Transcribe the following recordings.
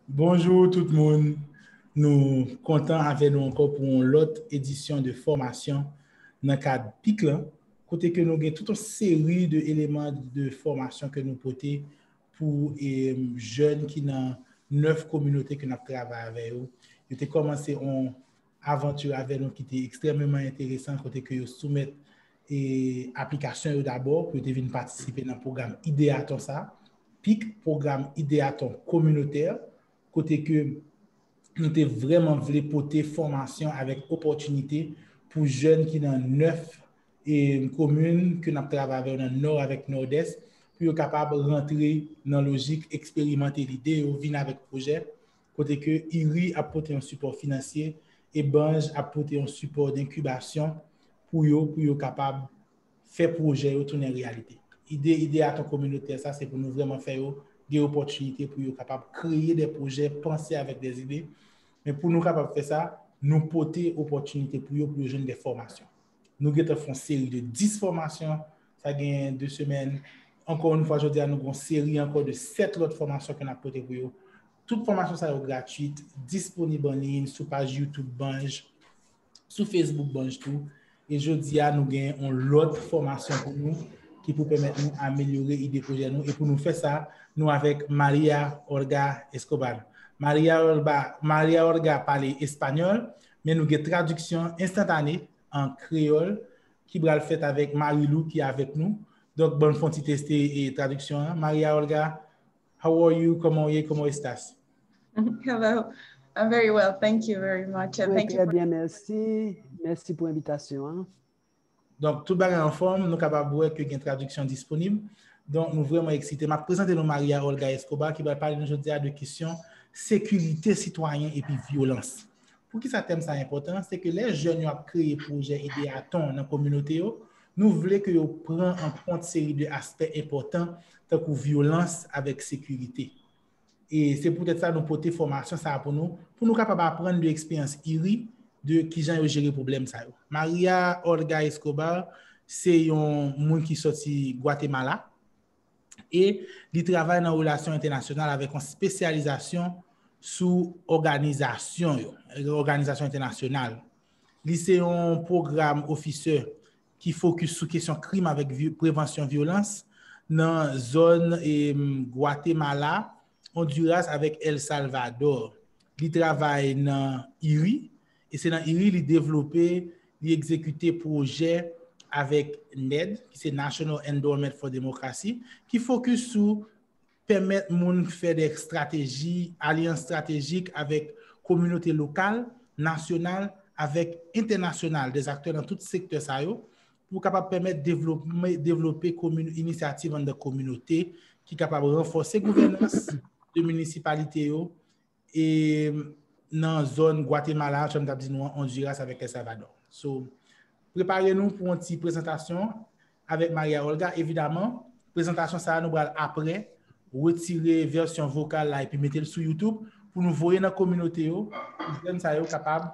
Bonjour tout le monde. Nous sommes contents avec nous encore pour une autre édition de formation dans le cadre PIC. Côté que nous avons toute une série d'éléments de formation que nous portons pour les jeunes qui dans 9 communautés que nous travaillons avec eux. Nous avons commencé une aventure avec nous qui était extrêmement intéressante côté que nous soumettons et application d'abord pour venir participer dans le programme Idéaton ça. PIC, programme Idéaton communautaire. Côté que nous avons vraiment voulu porter formation avec opportunité pour jeunes qui dans 9 communes que nous travaillons dans le nord avec nord-est pour être capable de rentrer dans la logique, expérimenter l'idée ou venir avec projet. Côté que IRI a apporté un support financier et Banj a apporté un support d'incubation pour être capable de faire projet ou tourner en réalité. Idée à ton communauté, ça c'est pour nous vraiment faire des opportunités pour être capable de créer des projets, penser avec des idées. Mais pour nous capables de faire ça, nous porter opportunité pour les jeunes des formations. Nous avons fait une série de 10 formations, ça gagne 2 semaines. Encore une fois, je dis à nous avons une série encore de 7 autres formations qu'on a portées pour eux. Toute formation ça est gratuite, disponible en ligne sur page YouTube Banj, sur Facebook Banj tout. Et je dis à nous avons une autre formation pour nous qui peut permettre nous d'améliorer l'idée projet nous. Et pour nous faire ça, nous avec Maria Olga Escobar. Maria Olga parle espagnol, mais nous avons une traduction instantanée en créole qui va le faire avec Marilou qui est avec nous. Donc, bonne fois de tester et traduction. Maria Olga, how are you? Comment estás? Hello, I'm very well. Thank you very much. And thank you très bien, merci. Merci pour l'invitation. Donc, tout le monde est en forme, nous sommes capables de voir qu'il y a une traduction disponible. Donc, nous sommes vraiment excités. Je vais présenter Maria Olga Escobar qui va parler aujourd'hui de questions sécurité citoyenne et puis violence. Pour qui ça thème ça important, c'est que les jeunes ont créé le projet Idéaton dans la communauté. Nous voulons que vous preniez en compte une série d'aspects importants tels que violence avec sécurité. Et c'est peut-être ça nous porter formation ça pour nous capables d'apprendre de l'expérience IRI de qui gens gérer le problème ça. Maria Olga Escobar, c'est un monde qui sorti Guatemala et il travaille dans les relations internationales avec une spécialisation sous organisation internationale. C'est un programme officieux qui focus sur question crime avec prévention violence dans la zone Guatemala, Honduras avec El Salvador. Il travaille dans IRI et c'est dans IRI qu'il développe, il exécute projet avec NED, qui c'est National Endowment for Democracy, qui focus sur permettre de faire des stratégies, alliances stratégiques avec communautés locales, nationales, avec internationales, des acteurs dans tout secteur ça pour capable permettre de développer une initiative dans la communauté qui est capable de renforcer la gouvernance de municipalités et dans la zone Guatemala, comme tu dit, Honduras avec El Salvador. So, préparez-nous pour une petite présentation avec Maria Olga. Évidemment, présentation ça nous va après retirer version vocale là et puis mettre le sur YouTube pour nous voir dans la communauté pour que ça soit capable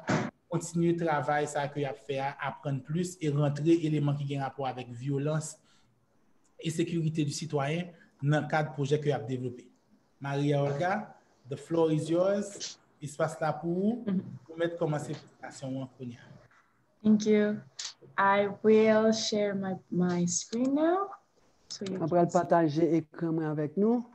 continuer le travail ça que y a fait, apprendre plus et rentrer éléments qui ont rapport avec violence et sécurité du citoyen dans le cadre du projet que y a développé. Maria Olga, the floor is yours. Espace là pour mettre commencer la présentation en première. Thank you. I will share my screen now. So on va partager l'écran avec nous.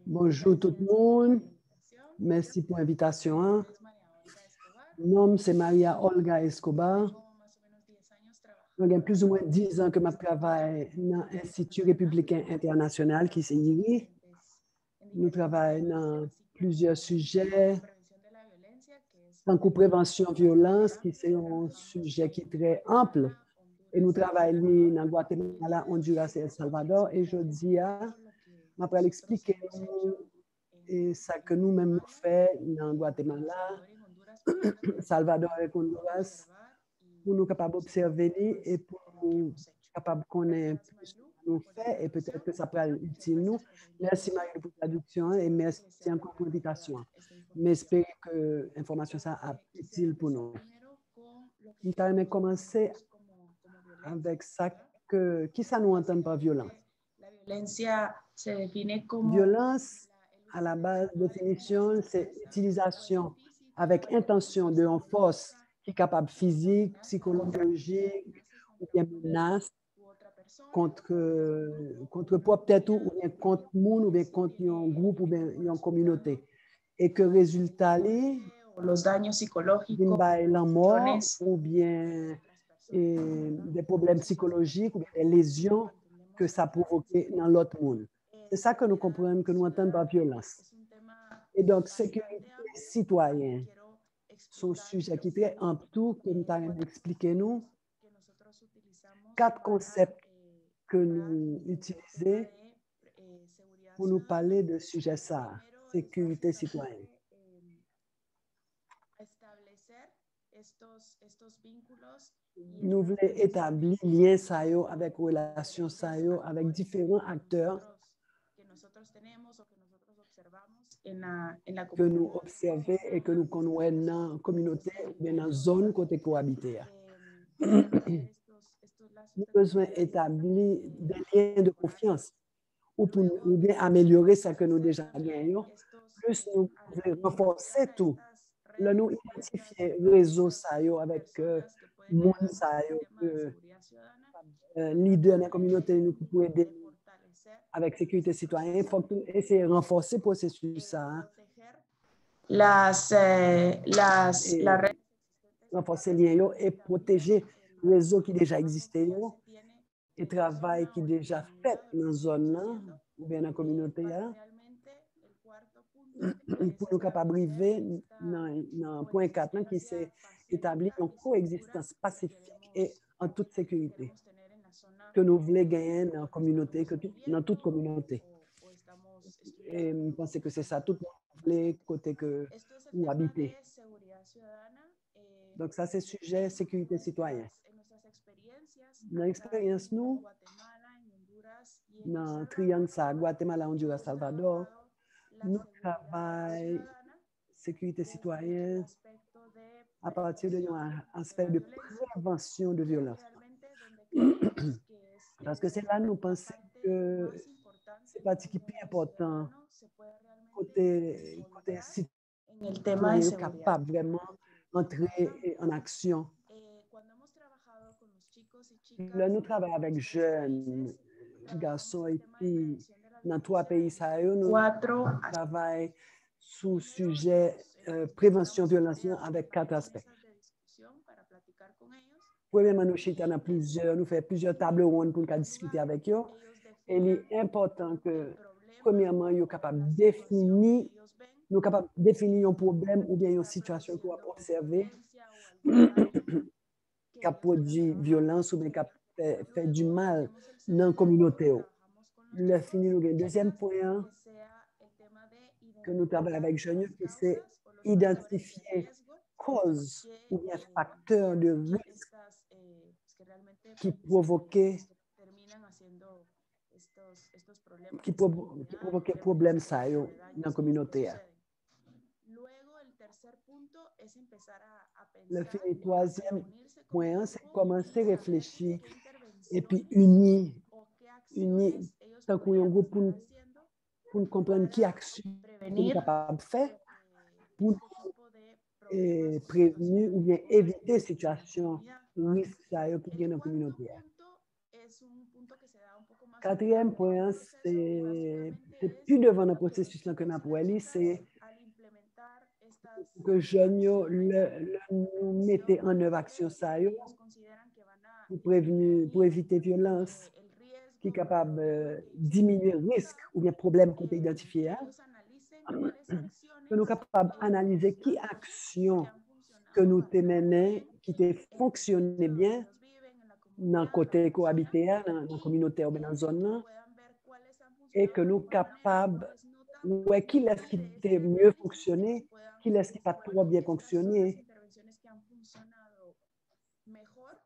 Bonjour tout le monde. Merci pour l'invitation. Mon nom c'est Maria Olga Escobar. J'ai plus ou moins 10 ans que je travaille dans l'Institut républicain international qui est IRI. Nous travaillons dans plusieurs sujets, tant que prévention violence, qui est un sujet qui est très ample. Et nous travaillons dans Guatemala, Honduras et El Salvador. Et je dis après expliquer et ça que nous-mêmes nous faisons dans Guatemala, Salvador et Honduras, pour nous capables d'observer et pour nous capables de connaître plus ce que nous faisons et peut-être que ça peut être utile nous. Merci Marie pour la traduction et merci encore pour l'invitation. Mais j'espère que l'information ça est utile pour nous. nous allons commencer avec ça qui ça nous entend par violence. La violencia se define como Violence, à la base, définition, c'est utilisation avec intention de force qui est capable physique, psychologique, ou bien menace contre propre tête ou bien contre monde ou bien contre un groupe ou bien une communauté. Et que résultat, los daños psicológicos, la mort ou bien des problèmes psychologiques ou bien des lésions que ça provoque dans l'autre monde. C'est ça que nous comprenons, que nous entendons par violence. Et donc, sécurité citoyenne, son sujet qui est très en tout, que nous avons expliqué nous, 4 concepts que nous utilisons pour nous parler de sujet ça, sécurité citoyenne. Nous voulons établir lien avec relations avec différents acteurs que nous observons et que nous connaissons dans la communauté ou dans la zone côté cohabiter. Nous avons besoin d'établir des liens de confiance ou bien améliorer ce que nous déjà gagnons. Plus nous voulons renforcer tout. Là, nous identifier réseau avec monde leader dans la communauté nous pour aider avec sécurité citoyenne. Il faut essayer de renforcer le processus renforcer les liens et protéger le réseau qui déjà existait et le travail qui est déjà fait dans la zone là ou bien dans la communauté pour nous capables d'arriver dans le point 4 qui s'est établi en coexistence pacifique et en toute sécurité que nous voulons gagner dans la communauté, dans toute communauté. Et je pense que c'est ça, tout le monde côté que où habiter. Donc ça, c'est sujet sécurité citoyenne. Dans l'expérience, nous, dans Triangle, Guatemala, Honduras, Salvador, nous travaillons sécurité citoyenne à partir d'un aspect de prévention de violence. Parce que c'est là nous pensons que c'est partie qui est plus important côté citoyen capable vraiment d'entrer en action. Là, nous travaillons avec jeunes garçons et filles dans 3 pays sérieux. Nous travaillons sous sujet prévention violence avec 4 aspects. Premièrement, nous faisons plusieurs tables rondes pour discuter avec eux. Et il est important que, premièrement, nous sommes capables de définir un problème ou bien une situation qu'on va observer qui a produit violence ou bien qui a fait du mal dans la communauté. Le fini, nous avons un deuxième point que nous travaillons avec jeunes, c'est identifier causes ou bien facteurs de risque qui provoquaient problèmes dans la communauté. Le troisième point, c'est commencer à réfléchir et puis unir tant qu'on un groupe pour comprendre qui action est capable de faire pour prévenir ou bien éviter situation risque qui est dans la communauté. Quatrième point, c'est plus devant le processus que nous avons, c'est que jeunes nous mettez en œuvre action pour éviter violence qui est capable de diminuer le risque ou bien problème qu'on a identifié. Que nous sommes capables d'analyser qui action que nous menons qui fonctionné bien dans le côté cohabité, dans la communauté ou dans la zone, et que nous sommes capables de qui est-ce qui a mieux fonctionné, qui est-ce qui n'a pas trop bien fonctionné.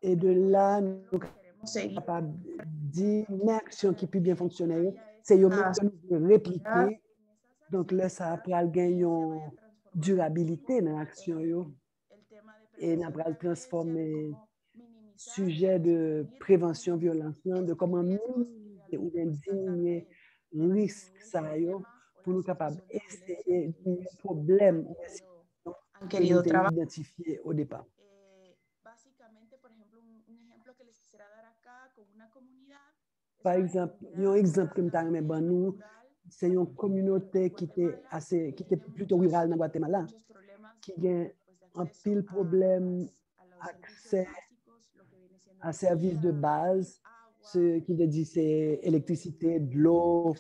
Et de là, nous sommes capables de dire une action qui peut bien fonctionner, c'est une que nous pouvons répliquer. Donc là, ça après gagner une durabilité dans l'action. et nous avons transformé sujet de prévention violence, de comment minimiser ou bien diminuer le risque pour nous capables d'essayer de problèmes han que querido nous avons trabajar. identifiés au départ. Básicamente, por ejemplo, un ejemplo que les quisiera dar acá con una comunidad. Par exemple, un exemple que nous c'est une communauté qui était plutôt rurale dans Guatemala, qui a un pile problème accès à services de base, ce qui veut dire c'est électricité, de l'eau,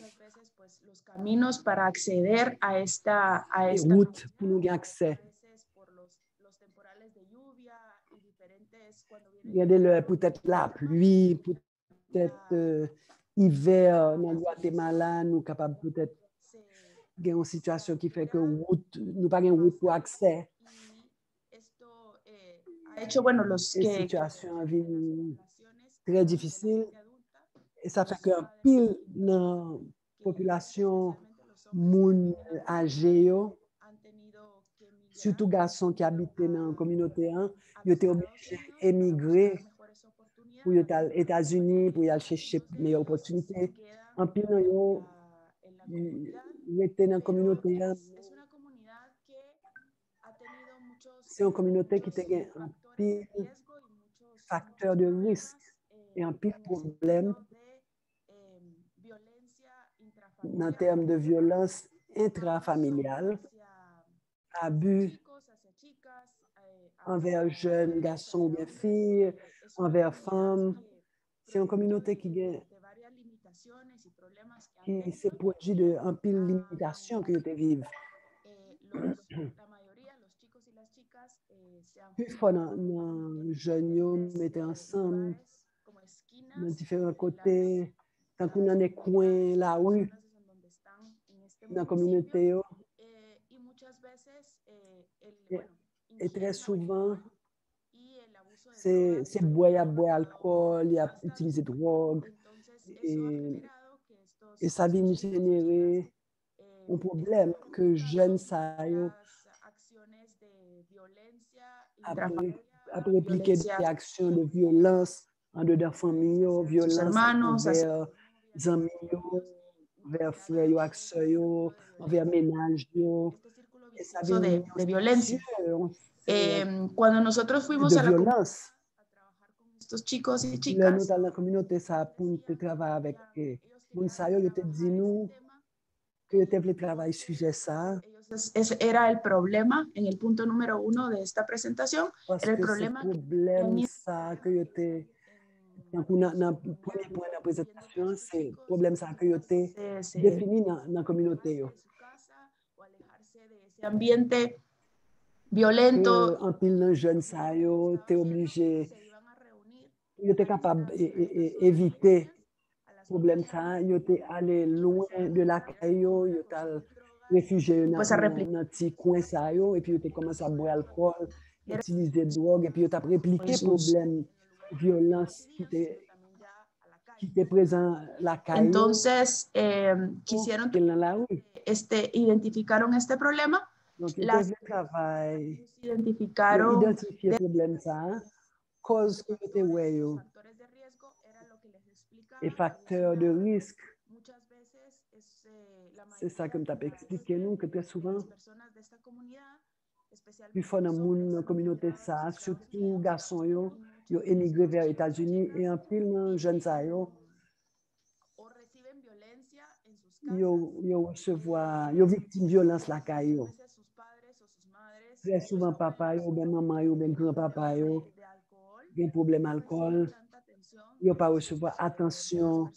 Los caminos para acceder a esta et routes pour nous avoir accès. Il y a peut-être la pluie, peut-être hiver dans Guatemala, nous sommes capables peut-être d'avoir une situation qui fait que nous pas une route pour accès. Ha hecho, bueno, Une situation très difficile et ça fait qu'un pile dans la population moun âgée, surtout garçons qui habitaient dans la communauté, ils étaient obligés d'émigrer pour aller aux États-Unis, pour y aller chercher de meilleures opportunités. En pile, ils étaient dans la communauté. C'est une communauté qui a un pile facteur de risque et un pile problème en termes de violence intrafamiliale, abus envers jeunes garçons ou bien filles, envers femmes. C'est une communauté qui s'est produit de un pile de limitations que tu vivent. Plus fois dans les jeunes mettaient ensemble dans différents côtés, tant qu'on a des coins, la rue, dans la communauté. Et très souvent, c'est boire alcool, il y a utiliser drogue. Et ça vient générer un problème que jeunes après répliquer des actions de violence en dedans de la famille, violence envers les amis, envers frères, envers ménage. Et ça vient de violencia. Cuando nosotros fuimos a violence. Estos chicos y chicas, nous dans la communauté ça pour travailler avec Monsayo, je te dis nous que tu veux travailler sujet ça. Ese era el problema en el punto número 1 de esta presentación. Era el problema ça que yo te dans le premier point de la présentation, c'est le problème ça que yo te défini dans la communauté. Ambiente violento. En pile de jeunes ça yo t'es obligé, yo t'es capable d'éviter le problème ça, yo t'es allé loin de la caillou, yo t'es réfugié dans un petit coin ça yo, et puis yo t'es commencé à boire alcool, utiliser drogue, et puis yo t'as répliqué le problème violence qui était présent la calle. Entonces, quisieron identificaron este problema. Donc, identificaron identifier le problème ça, cause que était et facteur de risque. C'est ça que tu as expliqué nous que très souvent, plus fort dans la communauté ça, surtout garçons ils ont émigré vers les États-Unis et en pile de jeunes ils ont victime de violence la caillou. Très souvent papa ou bien maman ou bien grand-papa ils ont un problème d'alcool. Ils n'ont pas recevoir attention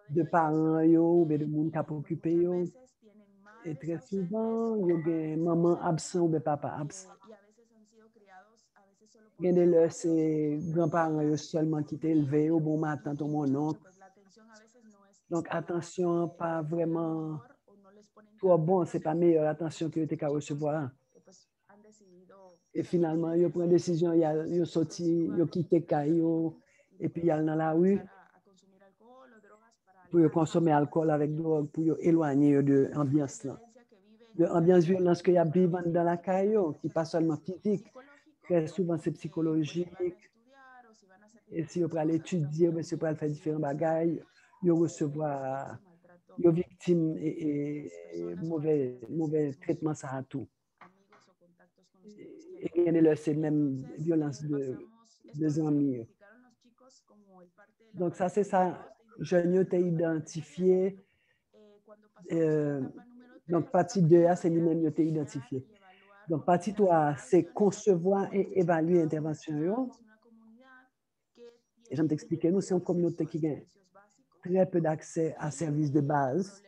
de parents ou bien de monde qui a occupé. Et très souvent, il y a des mamans absents ou des papas absents. Il y a des c'est grands-parents seulement qui t'ont élevé au bon matin, ton mon oncle. Donc, attention, pas vraiment trop bon, c'est pas meilleure attention que tu as recevoir. Et finalement, ils prennent une décision, ils sortent, ils quittent Caillou, et puis ils allent dans la rue pour consommer alcool avec drogue, pour éloigner de l'ambiance. De l'ambiance violence qu'il y a dans la Caillou, qui n'est pas seulement physique, Très souvent, c'est psychologique. Et si vous pouvez étudier, si vous pouvez faire différents bagages, vous recevoir, vous victime et mauvais traitement, ça a tout. Et il y a ces mêmes violences de amis. Donc, ça, c'est ça. Je t'ai identifié. Donc, partie 2A, c'est lui-même, t'ai identifié. Donc, partie 3, c'est concevoir et évaluer l'intervention. Et je vais t'expliquer, nous, c'est une communauté qui a très peu d'accès à services de base.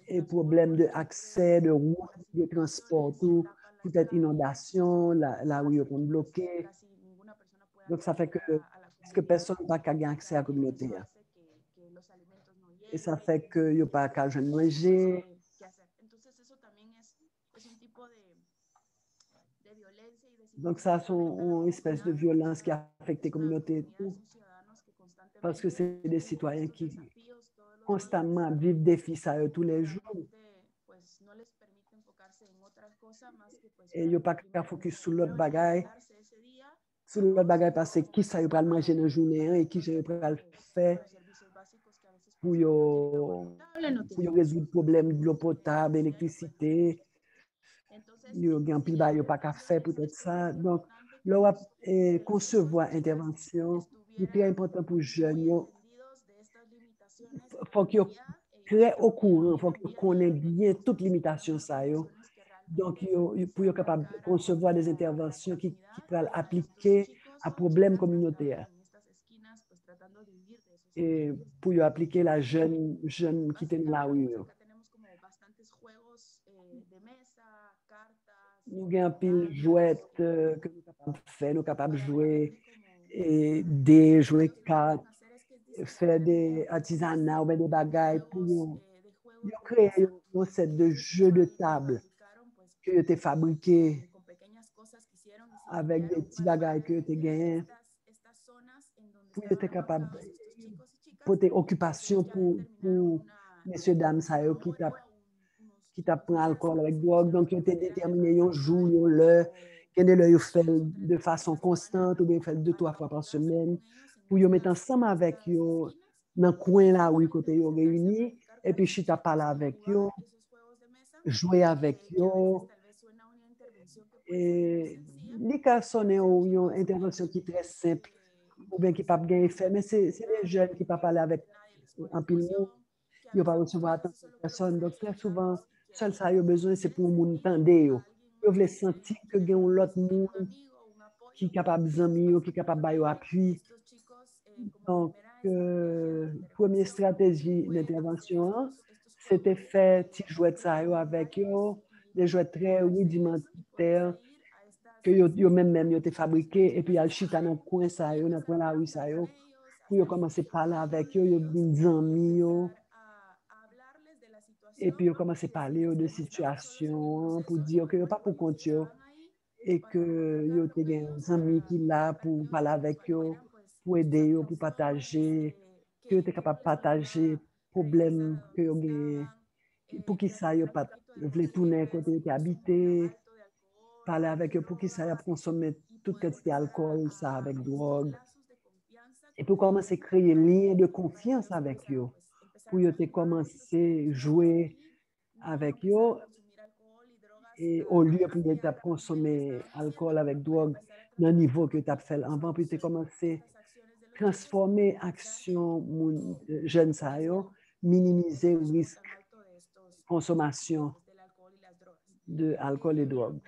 Et problème d'accès, de route, de transport, tout, peut-être inondation, la rue est bloquée. Donc, ça fait que personne n'a pas accès à la communauté. Et ça fait que n'y a pas qu'à jeune manger. Donc, ça, c'est une espèce de violence qui affecte les communautés. Parce que c'est des citoyens qui constamment vivent des défis tous les jours. Et il n'y a pas qu'à focus sur l'autre bagaille. Sur l'autre bagaille, parce que qui ça va manger dans la journée et qui ça va le faire pour résoudre le problème de l'eau potable, l'électricité. Il y a un pile de pas qu'à faire peut-être ça. Donc, là, concevoir intervention, c'est très important pour les jeunes. Il faut qu'ils soient très au courant, il faut qu'ils connaissent bien toutes les limitations. Donc, pour être capable de concevoir des interventions qui peuvent appliquer à problèmes communautaires. Et pour appliquer la jeune qui est dans la rue. Nous avons un pile jouet que nous sommes capables de faire, nous sommes capables de jouer et des jouets cartes, faire des artisanats ou des bagailles pour créer un set de jeux de table que tu as fabriqué avec des petits bagages que tu as gagnés pour être capable pour tes occupations pour messieurs, dames, qui t'apprend alcool avec drogue. Donc, tu as déterminé un jour, l'heure, qu'ils fait de façon constante ou bien fait 2-3 fois par semaine pour les mettre ensemble avec eux dans le coin là où ils sont réunis et puis je t'ai parlé avec eux, jouer avec eux. Et les cas sont une intervention qui est très simple ou bien qui n'a pas bien effet, mais c'est les jeunes qui ne peuvent pas parler avec un pile monde, ils ne peuvent pas recevoir attention de personne. Donc, très souvent, seul ça, ils ont besoin, c'est pour le monde entendre. Ils veulent sentir que y a un autre monde qui est capable d'amis, qui est capable de appuyer. Donc, première stratégie d'intervention, c'était faire des jouets avec eux, des jouets très rudimentaires que yo même yo te fabriqué et puis al chita dans coin ça yo dans coin la rue ça yo pour yo commencer à parler avec eux yo des amis yo et puis yo commencer à parler de situation pour dire que yo pas pour compte yo et que yo te des amis qui là pour parler avec eux pour aider yo pour partager que tu es capable de partager problème que yo gagne pour qui ça yo pas veut tourner côté tu habité parler avec eux pour qu'ils savent consommer toute quantité d'alcool, ça avec drogue. Et pour commencer à créer un lien de confiance avec eux, pour qu'ils commencer à jouer avec eux, et au lieu de consommer alcool avec drogue, dans le niveau que tu as fait avant, puis tu commencer à transformer l'action jeune, minimiser le risque de consommation d'alcool et de drogue.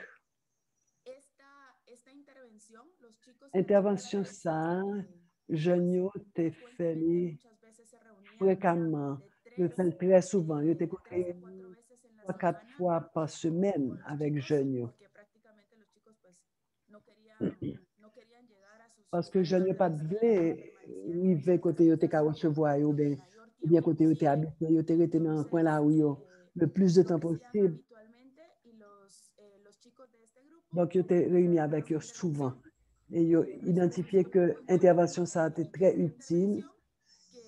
Intervention ça, jeunes te fait fréquemment, je fais très souvent, je t'ai 3-4 fois par semaine avec jeunes. Parce que je n'ai pas de blé, arriver côté où tu as recevoir ou bien côté où tu es habité, tu es resté dans le coin là où le plus de temps possible. Donc, je t'ai réuni avec eux souvent. Et ils ont identifié que l'intervention, ça a été très utile.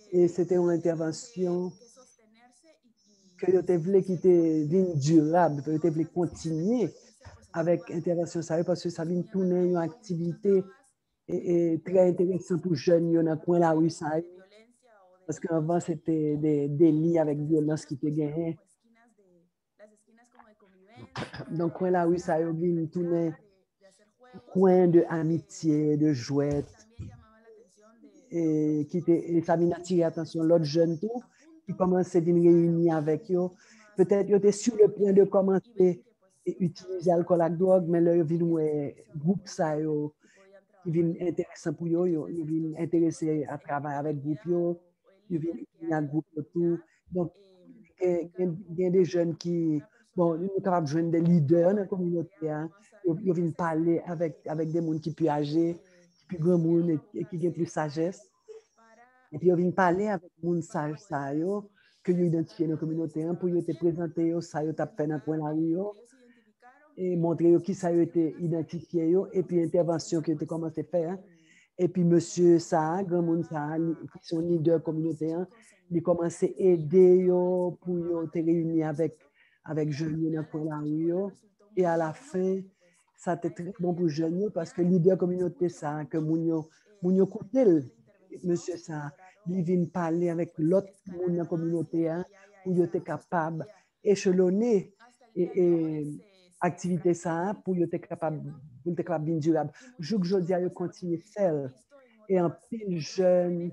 Et c'était une intervention que je voulais qui était durable, que je voulais continuer avec intervention ça parce que ça vient tourner une activité et très intéressante pour jeunes dans le coin la rue ça parce qu'avant c'était des délits avec violence qui étaient gagnés. Donc coin la rue ça vient tourner coin de amitié, de jouets et ça vient attirer l'attention l'autre jeune tout qui commence à venir réunir avec eux. Peut-être ils étaient sur le point de commencer à utiliser l'alcool et la drogue, mais là, ils viennent groupe ça, ils viennent intéressant pour eux, ils viennent intéressés à travailler avec le groupe, ils viennent unir le groupe tout. Donc, il y a des jeunes qui, bon, ils sont capables de joindre des leaders dans la communauté, hein. Ils viennent parler avec des gens qui sont plus âgés, qui sont plus grands et qui ont plus de sagesse. Et puis, ils viennent parler avec les gens sages, que ils identifient dans la communauté pour te présenter ça, ils tapent dans le coin la rue et montrer qui ça a été identifié et puis intervention qui a été commencé à faire. Et puis, monsieur ça, grand monde ça, qui sont leaders communautaires, ils commencent à aider pour te réunir avec jeunes dans le coin la rue. Et à la fin, ça a été très bon pour les jeunes parce que leader communauté ça, que Mounio coûté, monsieur ça, ils viennent parler avec l'autre monde dans la communauté pour être capable d'échelonner et activité ça pour être capable de durable. Je dis à eux continuer à faire et en pile jeunes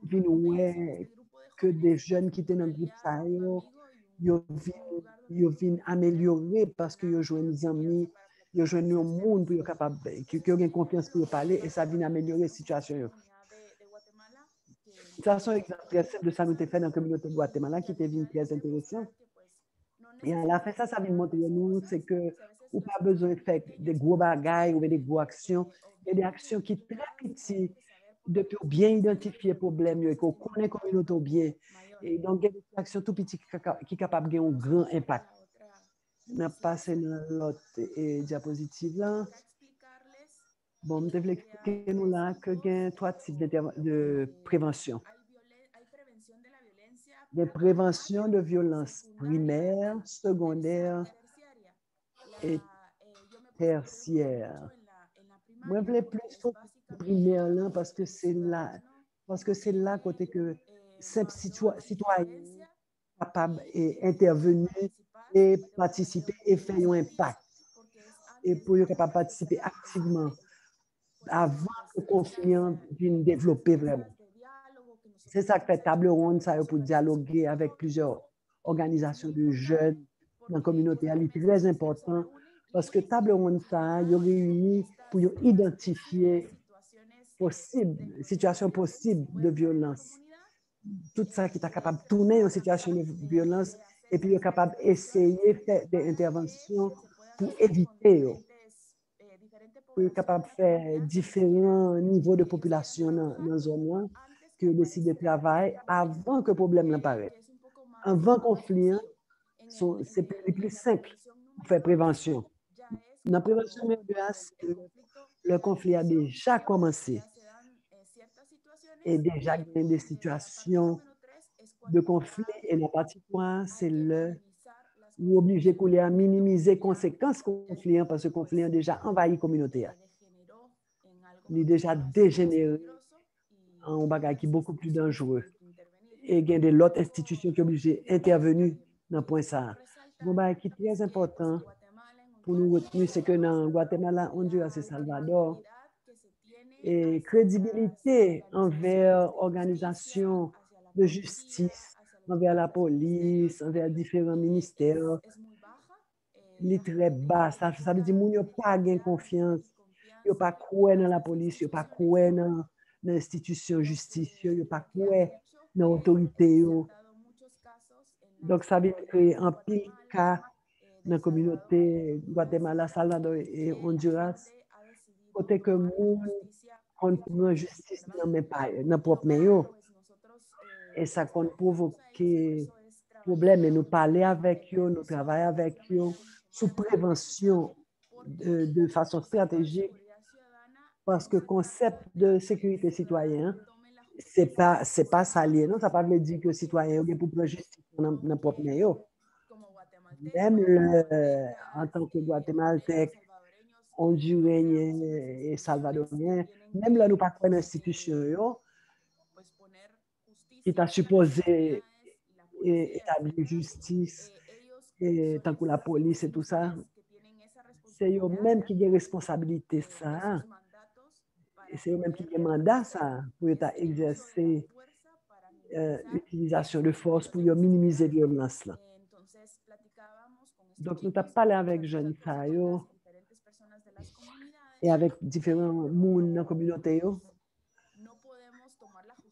viennent que des jeunes qui étaient dans le groupe ça ils viennent améliorer parce qu'ils ont joué des amis, ils ont joué un monde pour être capable qui ont confiance pour parler et ça vient améliorer la situation. Ça, c'est un exemple très simple de ça que nous avons fait dans la communauté de Guatemala qui était très intéressant. Et à la fin, ça vient montrer nous, c'est que vous n'avez pas besoin de faire des gros bagailles ou des grosses actions. Il y a des actions qui sont très petites, depuis bien identifier les problèmes et qu'on connaît la communauté bien. Et donc, il y a des actions tout petites qui sont capables d'avoir un grand impact. On a passé dans l'autre diapositive là. Bon, je vais expliquer nous là qu'il y a 3 types de prévention. Des préventions de violence primaire, secondaire et tertiaire. Moi, je voulais plus primaire là parce que c'est là côté que ces citoyens capables d'intervenir et participer et faire un impact. Et pour être capable de participer activement avant que le conflit vienne développer vraiment. C'est ça que fait table ronde, ça pour dialoguer avec plusieurs organisations de jeunes dans la communauté. C'est très important parce que table ronde, ça, ils réunit pour identifier situations possibles de violence. Tout ça qui est capable de tourner en situation de violence et puis ils sont capables d'essayer de faire des interventions pour éviter. Pour être capable de faire différents niveaux de population dans la zone qui décident de travailler avant que le problème n'apparaisse. Avant le conflit, c'est plus simple pour faire prévention. Dans la prévention, le conflit a déjà commencé et déjà il y a des situations de conflit et la partie 3, c'est où obligé à minimiser les conséquences du conflit parce que le conflit a déjà envahi la communauté. Il est déjà dégénéré en bagage qui est beaucoup plus dangereux. Et il y a de l'autre institution qui est obligée d'intervenir dans le point ça. Un bagage qui est très important pour nous retenir, c'est que dans Guatemala, Honduras et Salvador, et crédibilité envers l'organisation de justice, envers la police, envers différents ministères, il est très bas. Ça veut dire qu'ils n'ont pas de confiance. Ils n'ont pas croire dans la police, ils n'ont pas croire dans l'institution de justice, ils n'ont pas croire dans l'autorité. Donc, ça veut créer un pile cas dans la communauté Guatemala, Salvador et Honduras, côté que nous, on prend justice dans le propre pays. Et ça compte provoquer problème et nous parler avec eux, nous travailler avec eux sous prévention de façon stratégique parce que le concept de sécurité citoyenne, c'est pas salier, non? Ça ne veut pas dire que les citoyens ont pour prendre justice dans le propre pays. même en tant que Guatémaltèque, Hondureñen et Salvadorien, même là, nous pas dans l'institution, qui t'a supposé établir justice, et tant que la police et tout ça, c'est eux-mêmes qui ont responsabilité ça. Et c'est eux-mêmes qui ont mandat ça pour exercer l'utilisation de force pour minimiser la violence. Là. Donc, nous avons parlé avec jeunes femmes et avec différents monde dans la communauté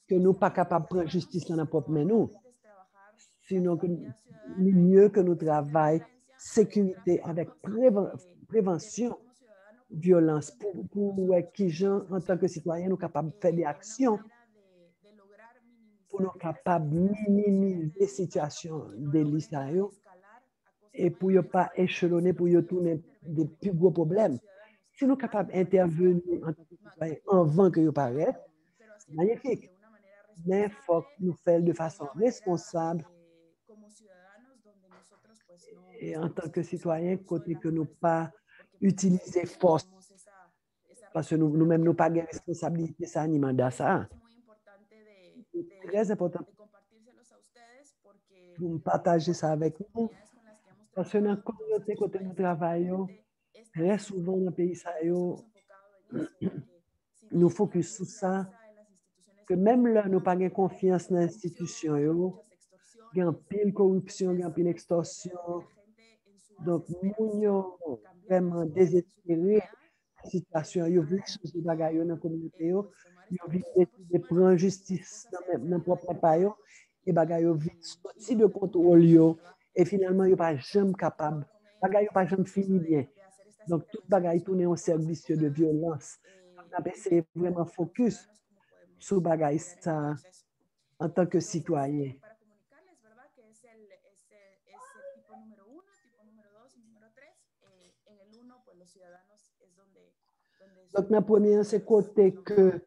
que nous ne sommes pas capables de prendre justice dans notre propre main, nous. Sinon, mieux que nous travaillons sécurité avec prévention, violence, pour qui, en tant que citoyens, nous sommes capables de faire des actions pour nous capables de minimiser les situations délices et pour ne pas échelonner, pour ne tourner des plus gros problèmes. Si nous sommes capables d'intervenir en tant que citoyens avant que nous paraissent, c'est magnifique. Mais il faut que nous fassions de façon responsable et en tant que citoyens, côté que nous pas utiliser force parce que nous-mêmes, nous pas de responsabilité, ça, ni mandat, ça. C'est très important pour partager ça avec nous. Parce que dans la communauté, côté nous travaillons, très souvent dans le pays, nous focus sur ça, que même là, nous pas de confiance dans l'institution, il y a pile corruption, il y a pile extorsion. Donc, nous sommes vraiment désespérés la situation. Ils veulent changer les choses dans la communauté. Ils veulent prendre justice dans leur propre pays. Et les choses veulent sortir de contrôle. Et finalement, ils ne sont pas jamais capables. Les choses ne sont pas jamais fini bien. Donc, tout les choses tournent en service de violence. On a essayé vraiment focus sur les choses en tant que citoyen. Donc, la première, c'est côté que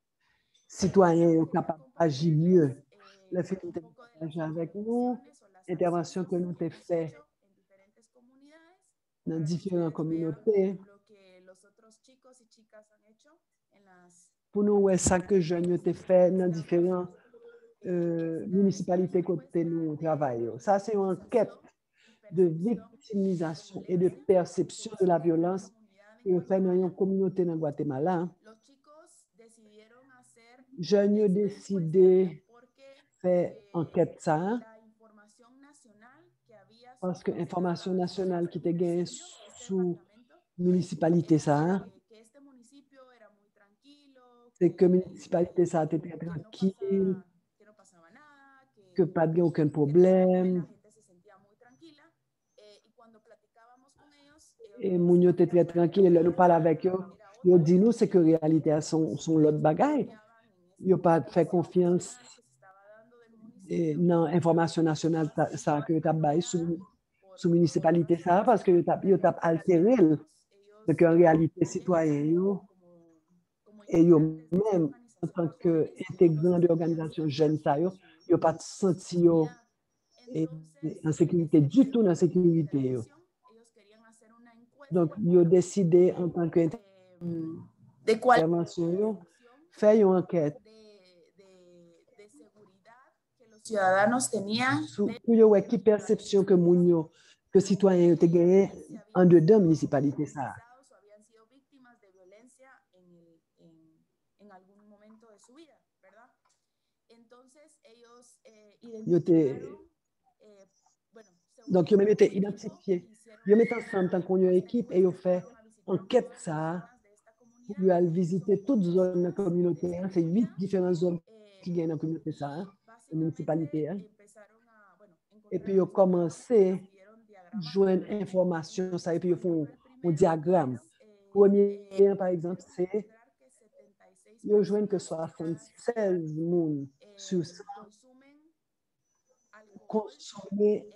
citoyens sont capables d'agir mieux. Le film de partager avec nous, l'intervention que nous avons fait dans différentes communautés. Pour nous, c'est ça que je ai fait dans différentes municipalités côté nous travaillons. Ça, c'est une enquête de victimisation et de perception de la violence que fait dans une communauté dans Guatemala. Jeunes ont décidé de faire enquête ça parce que l'information nationale qui était gagnée sous municipalité ça, c'est que municipalité ça était très tranquille, que pas de aucun problème. Et nous était très tranquille et là nous parlons avec eux. Ils disent nous c'est que la réalité sont l'autre bagaille. Ils n'ont pas fait confiance dans l'information nationale ça que tu as baillé sous municipalité ça parce que tu as altéré donc en réalité citoyen et eux-mêmes en tant qu'intégrants de l'organisation jeune ça ils n'ont pas senti en sécurité du tout dans la sécurité. Donc, ils ont décidé en tant qu'intervention, faire une enquête pour voir quelle perception que les citoyens ont gagné en dedans de la municipalité. Ça. Donc, ils ont été identifiés. Ils ont mis ensemble tant qu'on a une équipe et ils ont fait enquête ça pour aller visiter toutes les zones de la communauté. C'est 8 différentes zones qui gagnent dans la communauté, ça, la municipalité. Et puis, ils ont commencé à joindre information, ça, et puis ils font un diagramme. Premier, par exemple, c'est ils ont joint que 76 personnes sur 100 consommer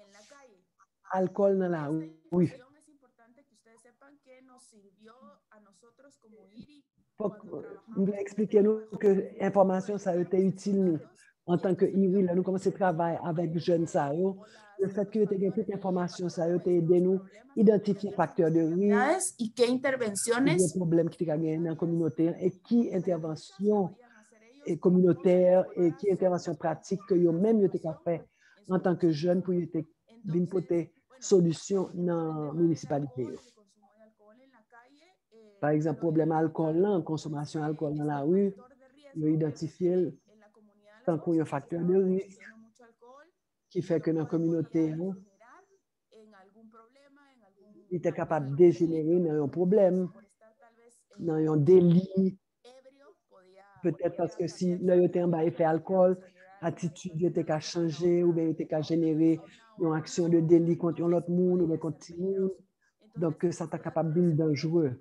alcool dans la rue. Faut nous expliquer nous que l'information ça a été utile nous en tant que IRI, nous commençons à travailler avec jeunes, le fait que tu aies toute l'information, ça a aidé nous à identifier les facteurs de risque, y qué les intervenciones problèmes qui sont dans la communauté et qui intervention communautaire et qui intervention pratique que même yo te fait en tant que jeune pour yo te vinn porter solution dans la municipalité. Par exemple, problème alcool, consommation d'alcool dans la rue, yo identifié tant qu'on facteur de risque qui fait que dans la communauté, il était capable de dégénérer dans un problème, dans un délit, peut-être parce que si là, il était en bas effet alcool, attitude était qu'à changer ou bien il était qu'à générer une action de délit contre l'autre monde ou bien contre le monde. Donc, ça t'a capable d'être dangereux.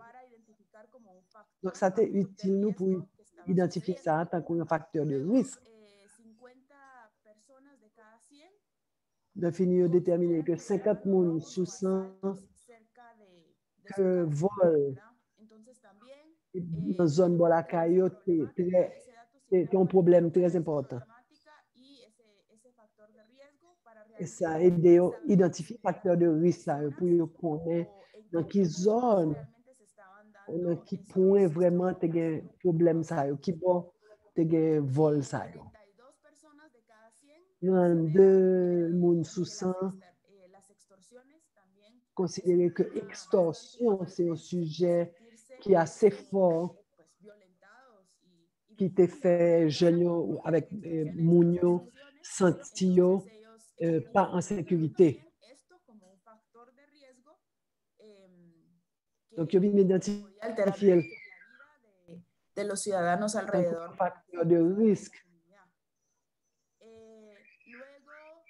Donc, ça t'est utile nous pour identifier ça en tant qu'un facteur de risque. De finir déterminer que 50 personnes sous 100 que vol dans la zone de la caillou, c'est un problème très important. Et ça a aidé à identifier les facteurs de risque pour connaître dans quelle zone, dans quel point vraiment tu as un problème, qui bon, tu as un vol. Dans 2 personnes sous 100, considérer que l'extorsion, c'est un sujet qui est assez fort, qui te fait jeune avec Mounio, Santio, pas en sécurité. Donc, je viens d'identifier de los ciudadanos alrededor. Un facteur de risque. Luego,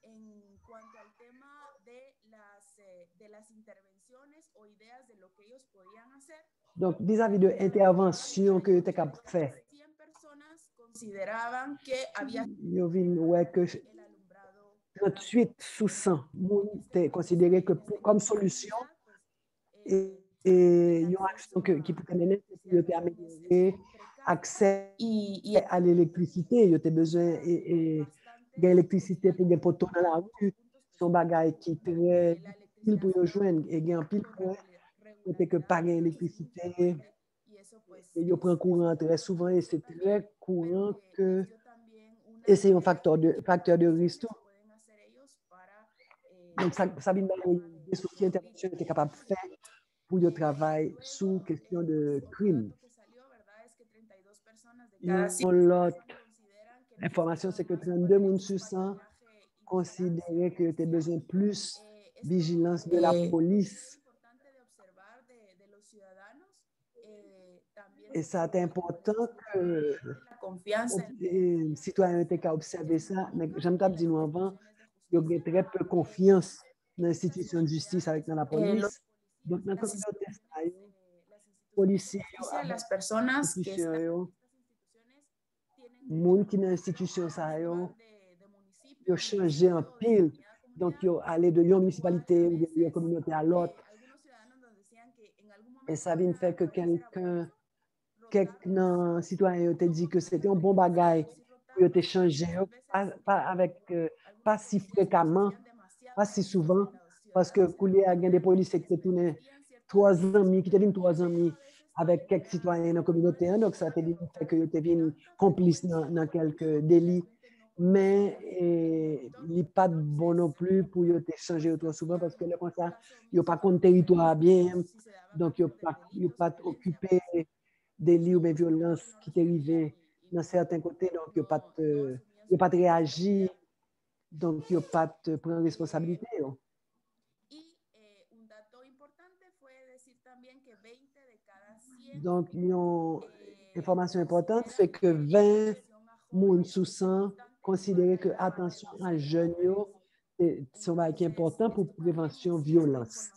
en cuanto al tema de las intervenciones o ideas de lo que ellos podían hacer. Donc, vis-à-vis de l'intervention que tu es capable de faire. 100 personas consideraban que había yo vi que 38 sous 100 étaient considérés que comme solution et une action qui peut mener à améliorer accès à l'électricité. Il y a besoin d'électricité pour les poteaux dans la rue. Son bagage qui est très difficile pour rejoindre et il y a un pile point côté que pas d'électricité. Il prend courant très souvent et c'est très courant que et c'est un facteur de risque. Donc, ça vient des sous qui intervention était capable de faire pour le travail sous question de crime. L'autre information, c'est que 32 personnes sur 100 considéraient que tu as besoin de plus de vigilance de la police. Et ça est important que les citoyens aient observé ça. Mais j'aime dire nous avant, il y a très peu de confiance dans l'institution de justice avec dans la police. Donc, dans la communauté, les policiers, las personas que les gens qui sont dans l'institution, ils ont changé en pile. Donc, ils ont allé de une municipalité ou de une communauté à l'autre. Et ça vient faire que quelqu'un citoyen te dit que c'était un bon bagage pour te changer, pas si fréquemment, pas si souvent, parce que il y a des policiers qui te tournent 3 amis, qui te viennent 3 amis avec quelques citoyens dans la communauté, donc ça te dit que tu viens complice dans quelques délits, mais il n'est pas bon non plus pour te changer trop souvent parce que comme ça, il n'y a pas de territoire bien, donc il n'y a pas occupé délit ou bien violence qui t'est arrivé dans certains côtés, donc il n'y a pas de réagir, donc il n'y a pas de prendre responsabilité. Donc, une information importante, c'est que 20 personnes sous 100 considèrent que attention à jeunes, c'est un qui est important pour prévention violence.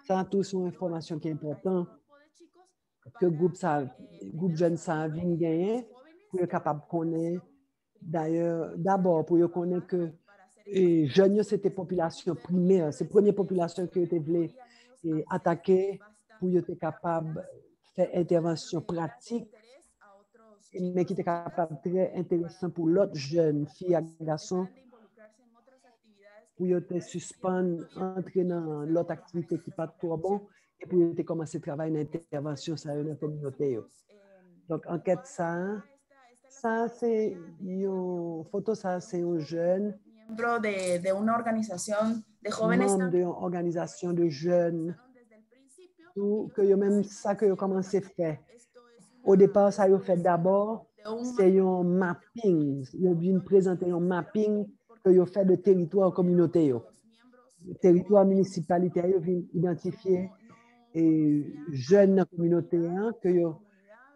Ça, tout sont informations qui est importante que groupe jeunes ça vient gagner pour être capable de connaître. D'ailleurs, d'abord, pour connaître que les jeunes, c'était population primaire, c'est la première population qui était voulu attaquer pour être capable de faire intervention pratique mais qui était capable très intéressant pour l'autre jeune fille et garçon pour te suspendre, entrer dans l'autre activité qui n'est pas trop bon et pour te commencer à travailler dans l'intervention dans la communauté. Donc, enquête, ça c'est une photo, ça c'est un jeune miembro de una organización de jóvenes membre d'une organisation de jeunes, tout que même ça que vous commencé à faire. Au départ, ça vous fait d'abord, c'est un mapping. Vous venez présenter un mapping que vous fait de territoire communautaire. Territoire municipalité, vous venez identifier et jeunes dans la communauté que vous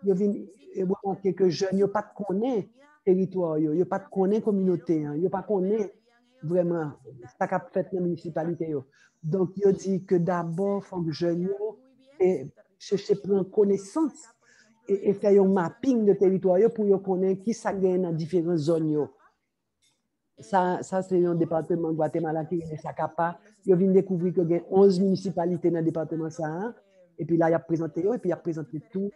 venez remarquer que jeunes n'ont pas de connaître territoire, ils n'ont pas de connaître communauté, ils n'ont pas connaître vraiment ce qu'a fait dans la municipalité. Donc, il dit que d'abord, il faut que jeunes cherchent à prendre connaissance et faire un mapping de territoire pour connaître qui ça gagne dans différentes zones. Ça c'est un département de Guatemala qui est Zacapa. Ils viennent découvrir qu'il y a 11 municipalités dans le département. Et puis là, il a présenté, et puis il a présenté tous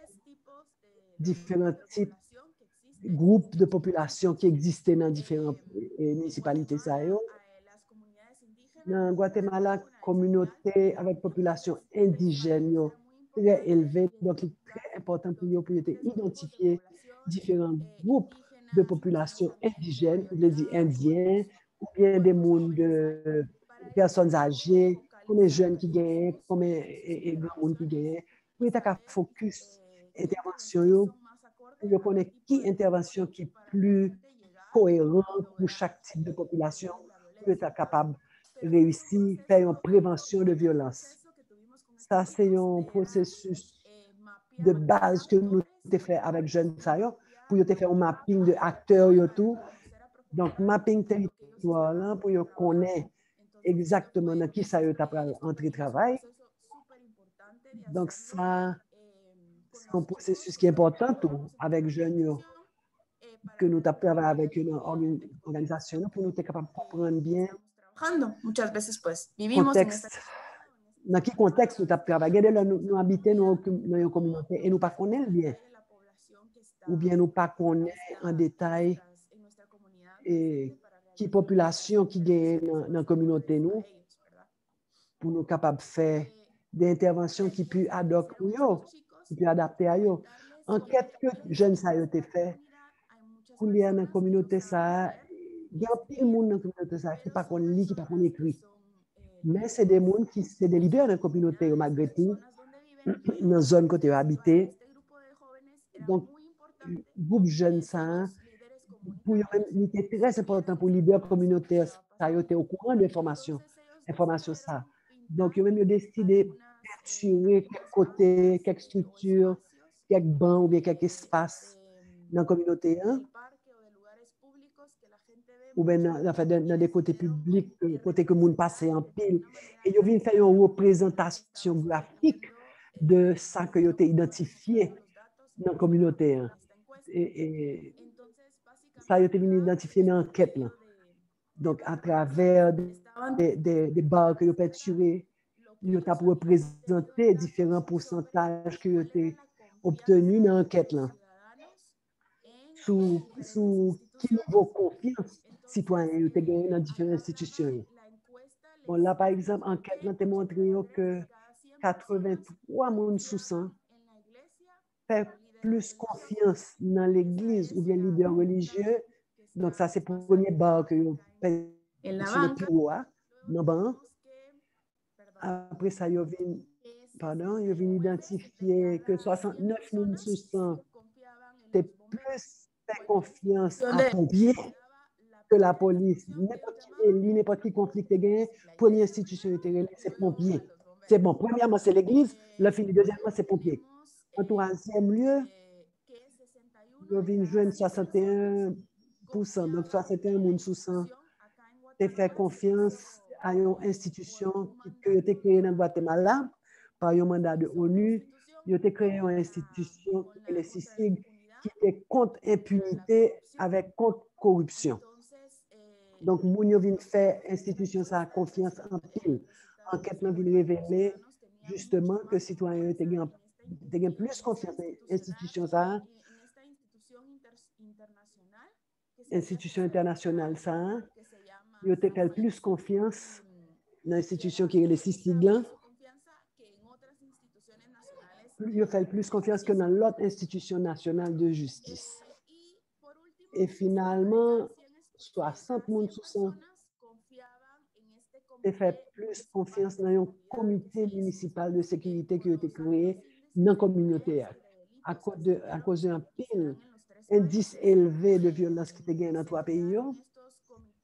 différents types de groupes de population qui existaient dans différentes municipalités. Dans Guatemala, communauté avec population indigène très élevée. Donc, c'est très important pour eux pour identifier différents groupes de population indigène, je dis indiens, ou bien des mondes de personnes âgées, comme les jeunes qui gagnent, comme les grands mondes qui gagnent, pour être à focus intervention, pour connaître qui intervention qui est plus cohérente pour chaque type de population, pour être capable de réussir, faire une prévention de violence. Ça, c'est un processus de base que nous avons fait avec Jeunes Sayo pour faire un mapping de acteurs et tout. Donc, mapping territoire là, pour connaître exactement dans qui ça est entré travail. Donc, ça, c'est un processus qui est important tout, avec Jeunes que nous travaillons avec une organisation pour nous être capables de comprendre bien muchas veces pues vivimos contexte. Dans quel contexte nous travaillons? Nous habitons dans une communauté et nous ne connaissons pas bien. Ou bien nous ne connaissons pas en détail qui population qui gagne dans la communauté nous pour nous capables de faire des interventions qui puissent adapter à eux. Enquête que jeunes ça a été fait pour les dans la communauté ça, il y a plein de monde dans la communauté ça qui pas qu'on lit, qui pas qu'on écrit. Mais c'est des gens qui sont des leaders dans la communauté malgré tout, dans la zone côté habité. Donc, le groupe jeunes ça, pour était très important pour les leaders communautaires, ça a été au courant de l'information ça. Donc, ils ont même décidé de perturber quelques côtés, quelques structures, quelques bancs ou bien quelques espaces dans la communauté. Ou bien dans des côtés publics, côté que le monde passe en pile. Et ils viennent faire une représentation graphique de ça que ils ont identifié dans la communauté. Et ça a été identifié dans l'enquête. Donc, à travers des barres que vous pouvez tuer, vous avez représenté différents pourcentages que vous avez obtenus dans l'enquête. Sous qui niveau confiance citoyen vous avez gagné dans différentes institutions. Bon, là, par exemple, l'enquête a montré que 83 personnes sous 100 fait plus confiance dans l'Église ou bien leader religieux. Donc, ça, c'est le premier barre que vous faites sur le plus haut, dans la banque. Après ça, ils viennent identifier que 69 000 sous 100 étaient plus fait confiance à pompiers que la police. N'importe qui conflit que gagné, première institution, c'est pompiers. C'est bon. Premièrement, c'est l'Église. Deuxièmement, c'est pompiers. En troisième lieu, ils viennent joindre 61%. Donc, 61 000 sous 100 ont fait confiance à une institution qui a été créée dans le Guatemala par un mandat de l'ONU. Ils ont créé une institution, le CICIG, qui était contre impunité avec contre corruption. Donc, nous vient faire institution ça confiance en pile. Enquête vient révéler justement que citoyens ont plus confiance en institution ça institution internationale, ça, ils ont fait plus confiance dans l'institution qui est le CICIG. Ils ont fait plus confiance que dans l'autre institution nationale de justice. Et finalement, 60 personnes sur 100 ont fait plus confiance dans un comité municipal de sécurité qui a été créé dans la communauté. À cause d'un pile indice élevé de violence qui était gagné dans 3 pays,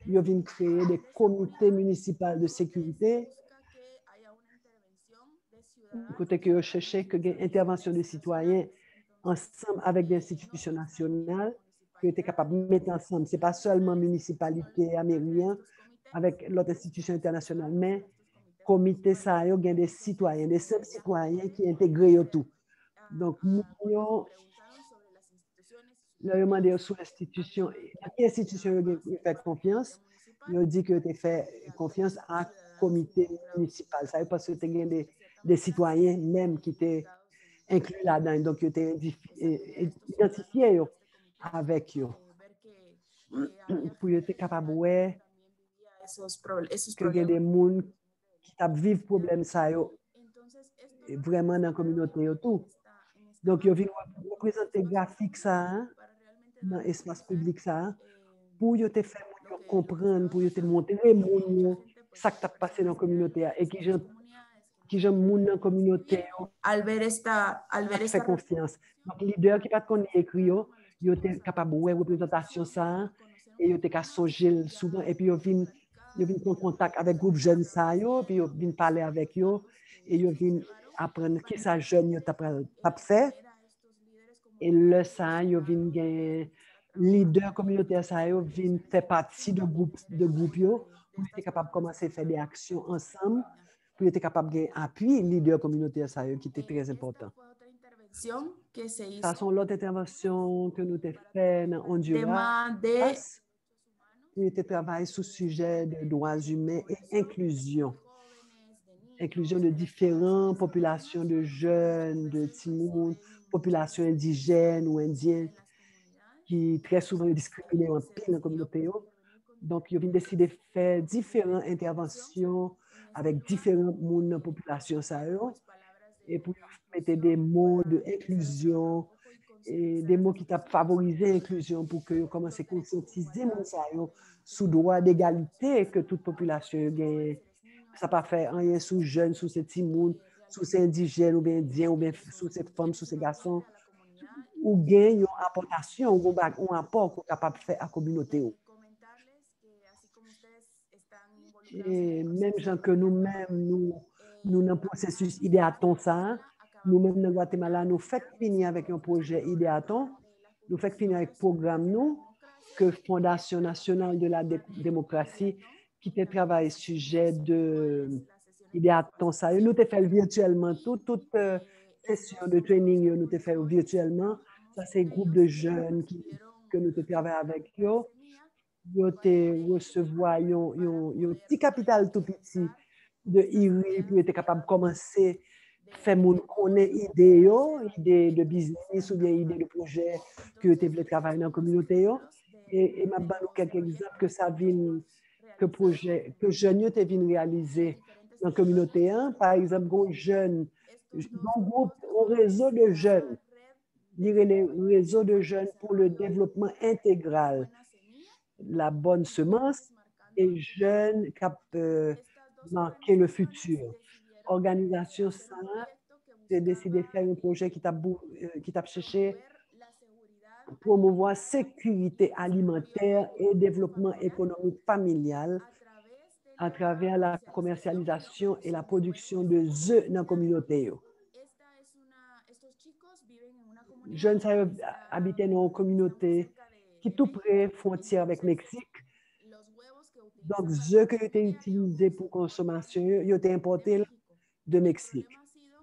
ils ont créé des comités municipaux de sécurité. Côté que je cherchais que une intervention des citoyens ensemble avec des institutions nationales qui étaient capables de mettre ensemble. Ce n'est pas seulement municipalité américaine avec l'autre institution internationale, mais comité ça, il y a des citoyens, des simples citoyens qui intégrent tout. Donc, nous avons demandé sur l'institution, à quelle institution ils fait confiance. Ils ont dit que tu fait confiance à comité municipal. Ça veut pas que tu as des citoyens même qui étaient inclus là-dedans. Donc, ils étaient identifiés avec eux. Pour être capable de voir qu'il y a des gens qui vivent problème ça vraiment dans la communauté. Donc, ils viennent représenter graphique ça dans l'espace public ça pour te faire comprendre, pour te montrer ce qui s'est passé dans la communauté et qui j'aime dans la communauté fait confiance. Donc, les leaders qui ne pas écrit, ils sont capables de voir représentation ça et ils sont songer souvent et puis ils viennent en contact avec le groupe jeunes ça puis ils viennent parler avec eux et ils viennent apprendre qui ça jeune pas fait et le ça ils viennent leader communautaire ça viennent faire partie de groupe pour être capable de commencer à faire des actions ensemble pour être capable d'appuyer leader communautaire ça qui était très important. Ça sont l'autre intervention que nous avons fait dans Honduras. Nous avons travaillé sur le sujet de droits humains et inclusion. Inclusion de différentes populations de jeunes, de Timoun, populations indigènes ou indiennes qui très souvent sont discriminées en pile dans la communauté. Donc, ils ont décidé de faire différentes interventions avec différents mondes dans la population. Et pour mettre des mots d'inclusion et des mots qui t'a favorisé l'inclusion pour que vous commencez à conscientiser sous droit d'égalité que toute population gagne. Ça pas fait rien sous jeunes, sous ces petits monde, sous ces indigènes ou bien indiens ou bien sous ces femmes, sous ces garçons ou gagne une apportation ou un apport qu'on est capable de faire à la communauté. Et même gens que nous-mêmes, nous dans le processus Idéaton ça, nous-mêmes dans Guatemala, nous faisons finir avec un projet Idéaton, nous faisons finir avec un programme nous, que Fondation nationale de la démocratie, qui travaille sur le sujet de Idéaton ça. Nous te fait virtuellement, toute session de training, nous te fait virtuellement. Ça, c'est un groupe de jeunes que nous travaillons avec eux. Nous te recevons un petit capital tout petit de IRI pour être capable de commencer à faire idée de business ou bien idée de projet que tu veux travailler dans la communauté. Et je vais vous quelques exemples que ça vient, que jeunes te viennent réaliser dans la communauté. Par exemple, un réseau de jeunes, le réseau de jeunes pour le développement intégral, la bonne semence et jeunes qui marquer le futur. Organisation ça, j'ai décidé de faire un projet qui t'a cherché promouvoir sécurité alimentaire et développement économique familial à travers la commercialisation et la production de œufs dans la communauté. Jeunes habitent dans une communauté qui est tout près frontière avec le Mexique. Donc, œufs qui ont été utilisés pour consommation, ils ont été importés de Mexique.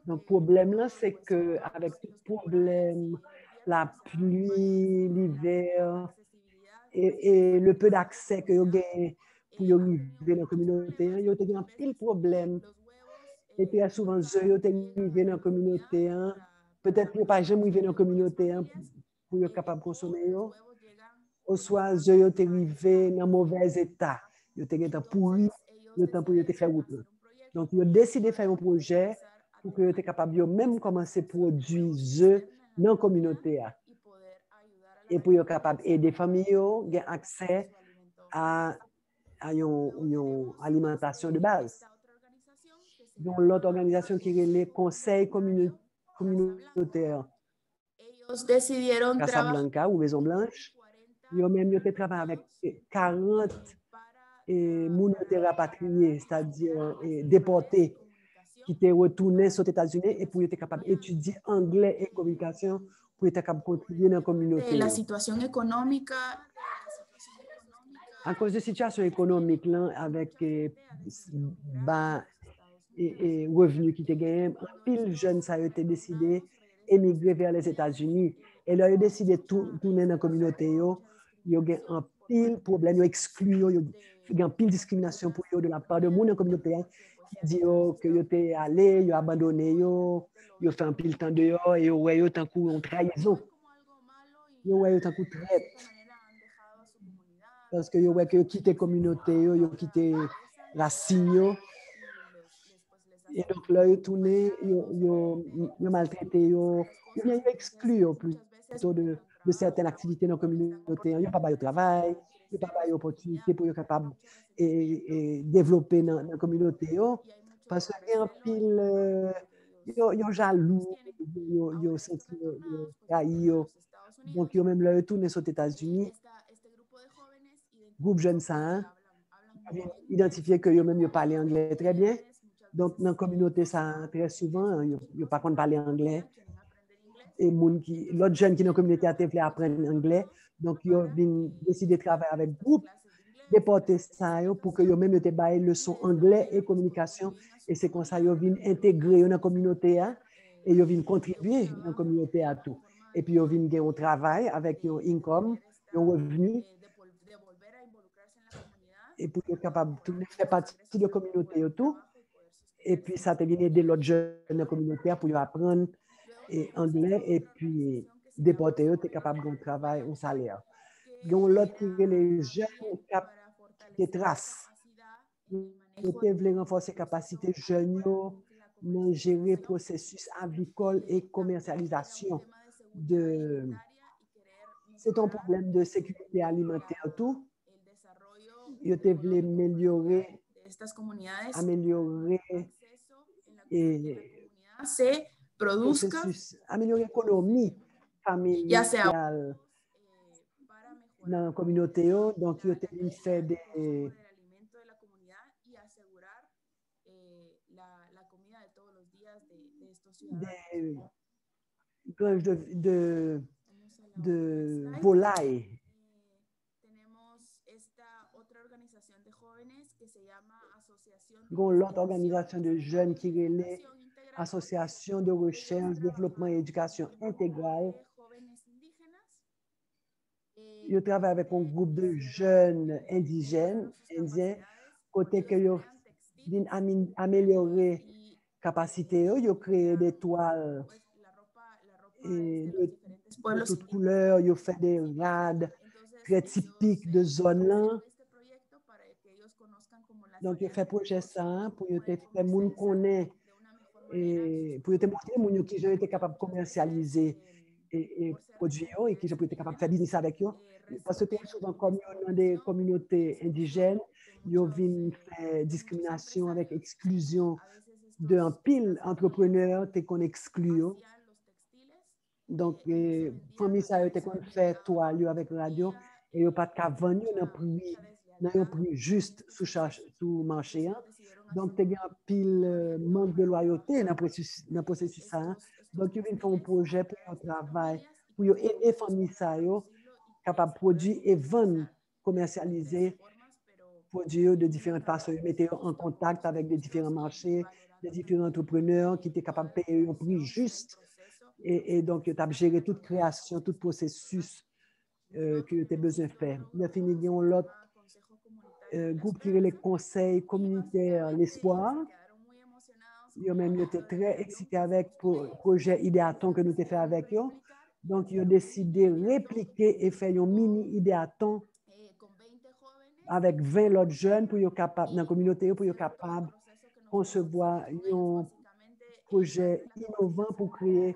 Donc, le problème là, c'est qu'avec tout problème, la pluie, l'hiver et le peu d'accès que vous avez pour vivre dans la communauté, il y a un pile problème. Et très souvent, ils ont arrivé dans la communauté. Peut-être qu'ils n'ont pas jamais arrivé dans la communauté pour être capable de consommer. au soit, yo étaient arrivés dans un mauvais état. Ils étaient pourris, le temps pour te faire route. Donc, ils ont décidé de faire un projet pour que tu capable de même commencer à produire dans la communauté. Et pour être capable d'aider les familles à avoir accès à une alimentation de base. Donc, l'autre organisation qui est le Conseil communautaire Casablanca ou Maison Blanche, ils ont même travaillé avec 40 communautés rapatriés, c'est-à-dire déportés, qui étaient retournés aux États-Unis et pour être capable d'étudier anglais et communication pour être capable de contribuer dans la communauté. La situación económica. À cause de la situation économique, là, avec bas et revenus qui étaient gagnés, pile jeunes, ça a été décidé d'émigrer vers les États-Unis. Et là, ils ont décidé de tourner dans la communauté. Ils ont un pile problème, ils ont exclu, ils ont un pile discrimination pour eux de la part de monde dans la communauté qui dit que ils étaient allés, ils ont abandonné, ils ont fait un pile temps dehors et ils ont tant coup trahison. Ils ont tant coup traite. Parce que ils ont quitté la communauté, ils ont quitté la signe. Et donc là, ils ont tourné, ils ont maltraité, ils ont exclu plutôt de certaines activités dans la communauté. Ils n'ont pas de travail, ils n'ont pas d'opportunité pour être capable de développer dans la communauté. Parce qu'il y a un pile, ils sont jaloux, ils ont senti trahi. Donc, ils ont même là, tourné aux États-Unis. Groupe jeunes ça, identifié que ils même parlé anglais très bien. Donc, dans la communauté, ça, très souvent, ils ne pas parler anglais. Et l'autre jeune qui est dans la communauté a voulu apprendre anglais. Donc, ils ont décidé de travailler avec le groupe, déporter ça pour que eux-mêmes aient des leçons anglais et communication. Et c'est comme ça qu'ils ont intégré dans la communauté et ils ont contribuer dans la communauté à tout. Et puis, ils ont gagné un travail avec un income, un revenu. Et pour être capable de faire partie de la communauté et tout. Et puis, ça te vient aider l'autre jeune de la communauté pour apprendre anglais et puis déporter, tu es capable de travail au salaire. Donc, l'autre qui est les jeunes qui traces. Vous voulez renforcer les capacités jeunes de gérer le processus avicole et commercialisation. C'est un problème de sécurité alimentaire tout. Yo te voulais améliorer et se produzca, améliorer l'économie familiale dans la communauté. Donc, yo te voulais faire des granges de volailles. L'autre organisation de jeunes qui est l'Association de recherche, développement et éducation intégrale. Je travaille avec un groupe de jeunes indiens, côté que ils ont amélioré la capacité, ils ont créé des toiles de toutes couleurs, ils ont fait des rades très typiques de zone là. Donc, il fait projet ça pour que les gens connaissent et pour te montrer les gens qui ont été capables de commercialiser et produire et qui ont été capables de faire business avec eux. Parce que souvent, comme dans des communautés indigènes, ils ont fait discrimination avec exclusion d'un pile entrepreneur qu'on exclut. Donc, famille, ça a été fait toile avec radio et ils n'ont pas de vendre un prix juste sous marché. Donc, il y a un pile manque de loyauté dans le processus. Donc, ils font un projet pour un travail, pour aider les familles capables de produire et vendre, commercialiser, produire de différentes façons. Ils mettent en contact avec des différents marchés, des différents entrepreneurs qui étaient capables de payer un prix juste. Et donc, tu as géré toute création, tout processus que tu as besoin de faire. Il y a l'autre groupe qui est les conseils communautaires L'Espoir. Ils ont même été très excités avec le projet Idéaton que nous avons fait avec eux. Donc, ils ont décidé de répliquer et faire un mini idéaton avec 20 autres jeunes pour être capable, dans la communauté, pour être capable de concevoir un projet innovant pour créer,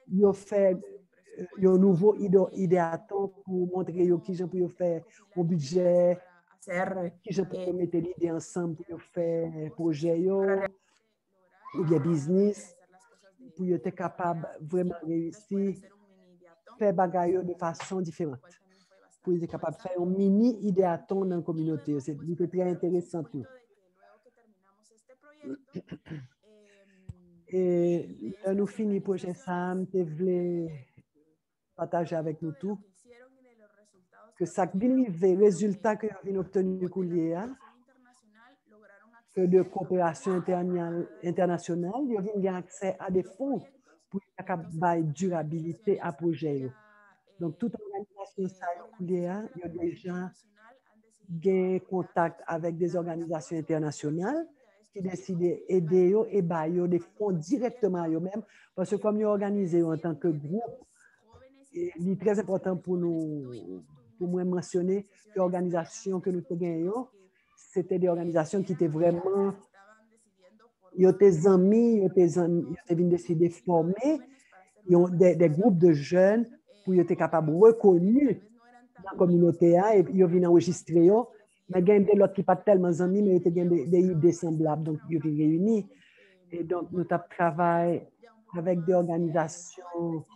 ils ont fait un nouveau idéaton pour montrer qui j'ai pour faire un budget, qui j'ai pour mettre l'idée ensemble pour faire un projet ou bien business, pour être capable de vraiment réussir, faire bagaille de façon différente. Pour être capable de faire un mini idéaton dans la communauté. C'était très intéressant tout. Et là, nous finissons le projet SAM, je voulais partager avec nous tout que ça les résultats que nous avons obtenus que de coopération internationale, nous avons accès à des fonds pour la durabilité à projet. Donc, toute organisation a déjà gagné contact avec des organisations internationales qui décident d'aider et de des fonds directement à eux-mêmes. Parce que comme nous organisons en tant que groupe, il est très important pour nous, pour moi mentionner que l'organisation que nous gagnons, c'était des organisations qui étaient vraiment, ils étaient amis, ils étaient décidés de former des groupes de jeunes pour être capables de reconnus dans la communauté et ils viennent enregistrer. Mais il y a des autres qui ne sont pas tellement amis, mais ils ont des idées semblables, donc ils viennent réunis. Et donc, nous travaillons avec des organisations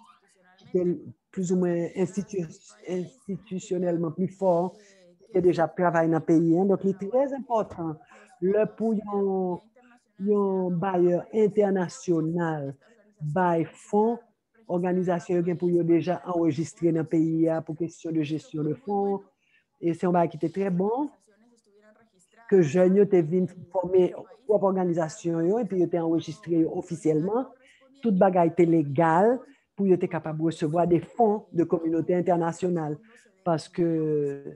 qui sont plus ou moins institutionnellement plus fortes, qui déjà travaillent dans le pays. Donc, il est très important pour un bailleur international, bail fonds, organisation pour déjà enregistrer dans le pays pour question de gestion de fonds. Et c'est un bail qui était très bon, que jeunes étaient venus former propre organisation et puis ils étaient enregistrés officiellement. Toute bagaille était légale pour être capable de recevoir des fonds de communauté internationale. Parce que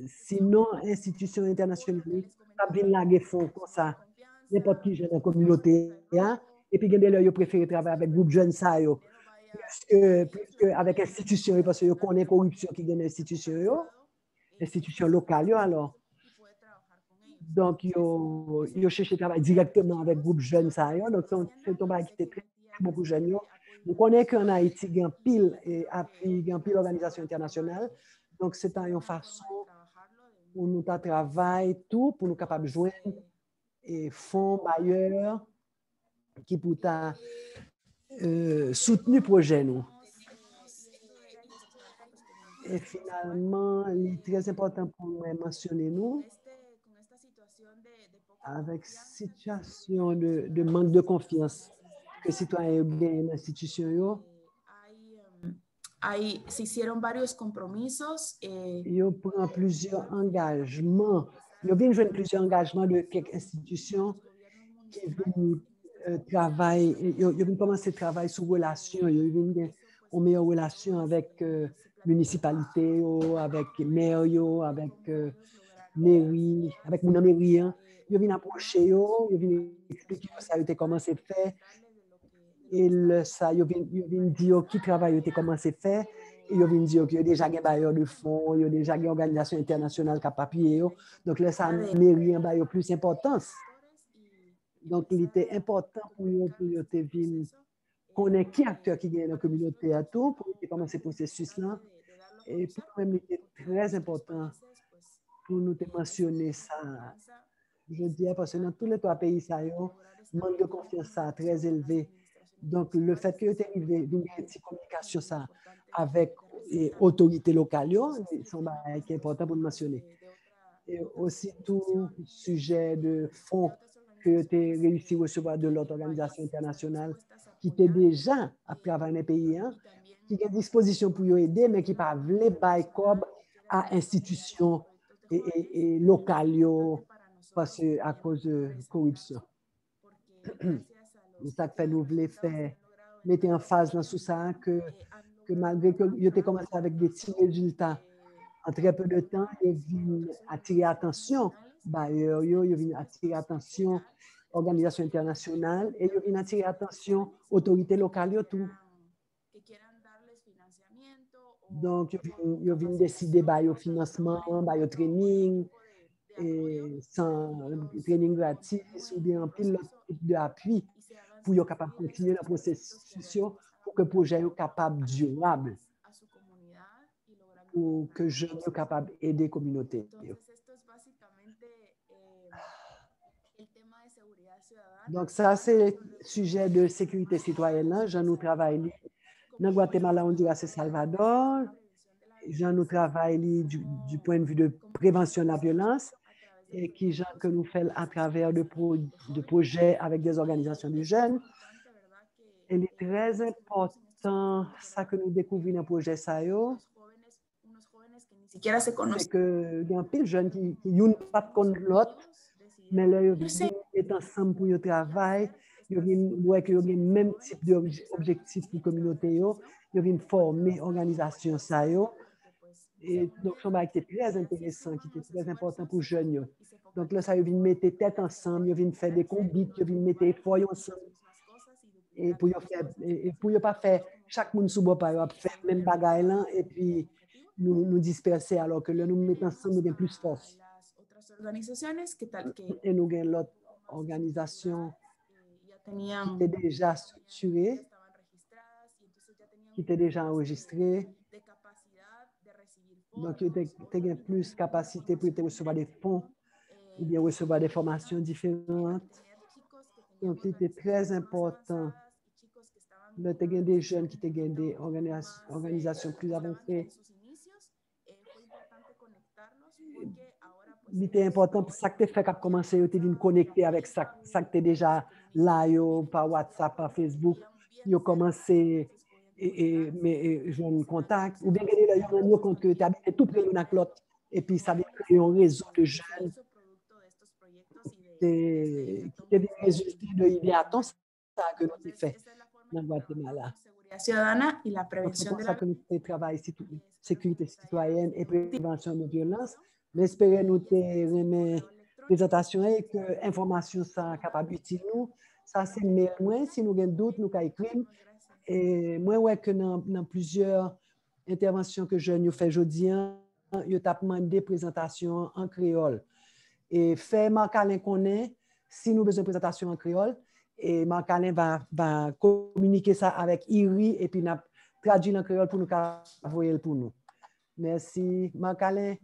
sinon, institutions internationales, pas bien laguer fonds comme ça, n'importe qui jeune dans la communauté. Et puis, ils préfèrent travailler avec groupe jeunes, plus qu'avec institutions, parce qu'ils connaissent la corruption qui est dans l'institution, institutions locales. Alors, donc, ils cherchent à travailler directement avec groupe jeunes. Donc, c'est un travail qui était très bon pour jeunes. Nous connaissons qu'en Haïti, il y a un pile d'organisations internationales. Donc, c'est une façon où nous travaillons tout pour nous capables de joindre et fonds bailleurs qui pour soutenir le projet. Nous. Et finalement, il est très important pour nous mentionner nous avec situation de manque de confiance que les citoyens ont dans l'institution. Se hicieron varios compromisos. Ils prennent plusieurs engagements. Ils viennent jouer plusieurs engagements de quelques institutions qui viennent travailler. Ils viennent commencer à travailler sur relations. Ils viennent en meilleure relation avec municipalité, avec maire, avec mairie, avec mon mairie. Ils viennent approcher, ils viennent expliquer ça a été comment c'est fait. Et ça, ils viennent dire qui travaille, comment c'est fait. Et ils viennent dire qu'il y a déjà des bailleurs de fonds, il y a déjà des organisations internationales qui ont papier. Donc là, ça mairie un bailleur plus importance. Donc, il était important pour eux de connaître qui acteur qui gagne dans la communauté à tout, pour commencer ce processus-là. Et pour nous, il était très important pour nous de mentionner ça. Je dis parce que dans tous les trois pays, ça a un manque de confiance très élevé. Donc, le fait que vous ayez une communication ça avec les autorités locales, c'est important pour nous mentionner. Et aussi tout sujet de fonds que tu as réussi à recevoir de l'autre organisation internationale qui était déjà à travailler dans les pays, qui a disposition pour vous aider, mais qui n'a pas voulu bailler à institutions et locales parce que à cause de corruption. C'est ça que nous voulons faire, mettre en phase dans tout ça, que malgré que vous avez commencé avec des petits résultats, en très peu de temps, ils viennent attirer l'attention bailleurs, ils viennent attirer l'attention organisations internationales et ils viennent attirer l'attention autorités locales tout. Donc, ils viennent décider de financement, de training, et sans training gratis ou bien en pile d'appui pour être capable de continuer le processus pour que le projet soit capable de durable, pour que je sois capable d'aider la communauté. Donc, ça, c'est le sujet de sécurité citoyenne. Je nous travaille dans Guatemala, Honduras et Salvador. Je nous travaille du point de vue de prévention de la violence et qui que nous faisons à travers de projets avec des organisations de jeunes. Il est très important, ça que nous découvrons dans le projet SAIO, c'est qu'il y a un pile de jeunes qui n'ont pas contre l'autre, mais là, ils sont ensemble pour le travail, ils ont le même type d'objectif pour la communauté, ils viennent former l'organisation SAIO. Et donc, c'est qui était très intéressant, qui était très important pour les jeunes. Donc là, ça, ils viennent mettre tête ensemble, ils viennent faire des combis, ils viennent mettre efforts ensemble. Et pour ne pas faire chaque monde sous bois, faire même bagaille là, et puis nous disperser, alors que là, nous mettons ensemble, nous avons plus force. Et nous avons l'autre organisation qui était déjà structurée, qui était déjà enregistrée. Donc, il y a plus de capacité pour recevoir des fonds ou bien recevoir des formations différentes. Donc, il était très important. Il y a des jeunes qui ont des organisations plus avancées. Il était important pour ça que tu fait commencer à te connecter avec ça que tu es déjà là, par WhatsApp, par Facebook. Il a commencé mais je me contacte, ou bien il y a un compte que tu habites tout près de l'autre, et puis ça vient créer un réseau de jeunes qui est des résultats de l'idéaton, ça que nous avons fait dans le Guatemala. C'est pour ça que nous travaillons sécurité citoyenne et prévention de violence. Mais espérons nous une présentation et que l'information soit capable d'utiliser nous. Ça, c'est mail moins. Si nous avons des doutes, nous pouvons écrire. Et moi, ouais, que dans plusieurs interventions que je nous fais aujourd'hui, je t'ai demandé des présentations en créole. Et fait Marc-Alain connaît, si nous avons besoin de présentation en créole, et Marc-Alain va communiquer ça avec Iri et puis nous traduire en créole pour nous envoyer pour nous. Merci. Marc-Alain,